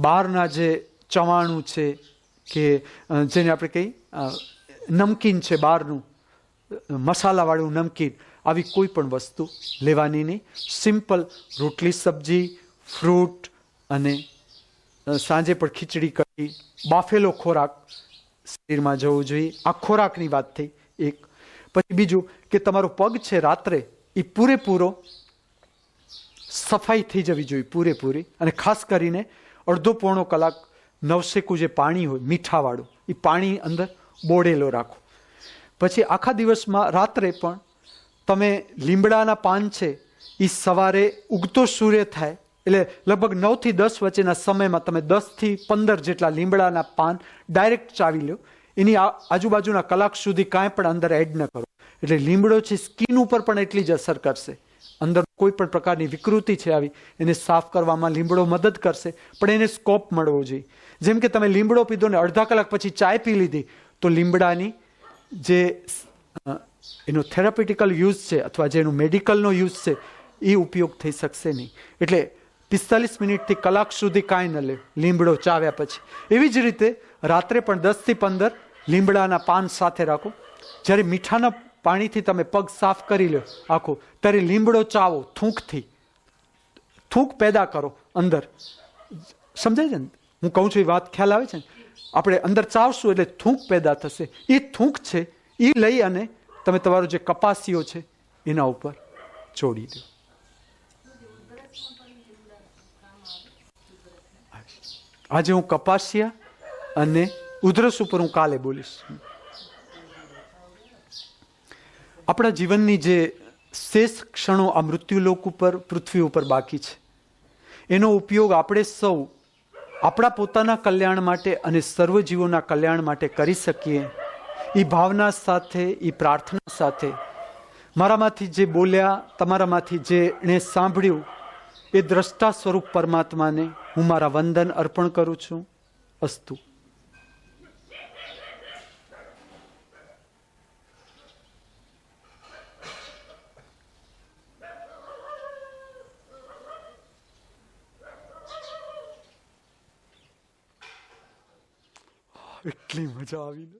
બહારના જે ચવાણું છે કે જેને આપણે કહીએ નમકીન છે, બહારનું મસાલાવાળું નમકીન, આવી કોઈ પણ વસ્તુ લેવાની નહીં. સિમ્પલ રોટલી સબ્જી, ફ્રૂટ અને સાંજે પણ ખીચડી કઢી, બાફેલો ખોરાક શરીરમાં જવું જોઈએ. આ ખોરાકની વાત થઈ એક. પછી બીજું કે તમારો પગ છે રાત્રે એ પૂરેપૂરો સફાઈ થઈ જવી જોઈએ, પૂરેપૂરી, અને ખાસ કરીને અડધો પોણો કલાક નવશેકું જે પાણી હોય મીઠાવાળું એ પાણી અંદર બોળેલો રાખો. પછી આખા દિવસમાં રાત્રે પણ તમે લીમડાના પાન છે એ સવારે ઉગતો સૂર્ય થાય એટલે લગભગ 9 થી 10 વચ્ચેના સમયમાં તમે 10 થી 15 જેટલા લીમડાના પાન ડાયરેક્ટ ચાવી લો, એની આજુબાજુના કલાક સુધી કાંઈ પણ અંદર એડ ન કરો, એટલે લીમડો છે સ્કિન ઉપર પણ એટલી જ અસર કરશે, અંદર કોઈ પણ પ્રકારની વિકૃતિ છે આવી એને સાફ કરવામાં લીમડો મદદ કરશે, પણ એને સ્કોપ મળવો જોઈએ. જેમ કે તમે લીમડો પીધો ને અડધા કલાક પછી ચાય પી લીધી તો લીમડાની જે એનો થેરાપ્યુટિકલ યુઝ છે અથવા જે એનો મેડિકલનો યુઝ છે એ ઉપયોગ થઈ શકશે નહીં. એટલે 45 મિનિટથી કલાક સુધી કાંઈ ન લે લીમડો ચાવ્યા પછી. એવી જ રીતે રાત્રે પણ 10 થી 15 લીમડાના પાન સાથે રાખો. જ્યારે મીઠાના પાણીથી તમે પગ સાફ કરી લો આખો, ત્યારે લીમડો ચાવો થૂંકથી, થૂંક પેદા કરો અંદર. સમજાય છે ને હું કહું છું એ વાત ખ્યાલ આવે છે ને? આપણે અંદર ચાવશું એટલે થૂંક પેદા થશે, એ થૂંક છે એ લઈ અને તમે તમારો જે કપાસીઓ છે એના ઉપર ચોડી દો. આજે હું કપાસિયા અને ઉધરસ ઉપર હું કાલે બોલીશ. આપણા જીવનની જે શેષ ક્ષણો આ મૃત્યુલોક ઉપર, પૃથ્વી ઉપર બાકી છે, એનો ઉપયોગ આપણે સૌ આપણા પોતાના કલ્યાણ માટે અને સર્વજીવોના કલ્યાણ માટે કરી શકીએ, એ ભાવના સાથે, એ પ્રાર્થના સાથે મારામાંથી જે બોલ્યા, તમારામાંથી જેણે સાંભળ્યું એ દ્રષ્ટા સ્વરૂપ પરમાત્માને હું મારા વંદન અર્પણ કરું છું. અસ્તુ. એટલી મજા આવી ને.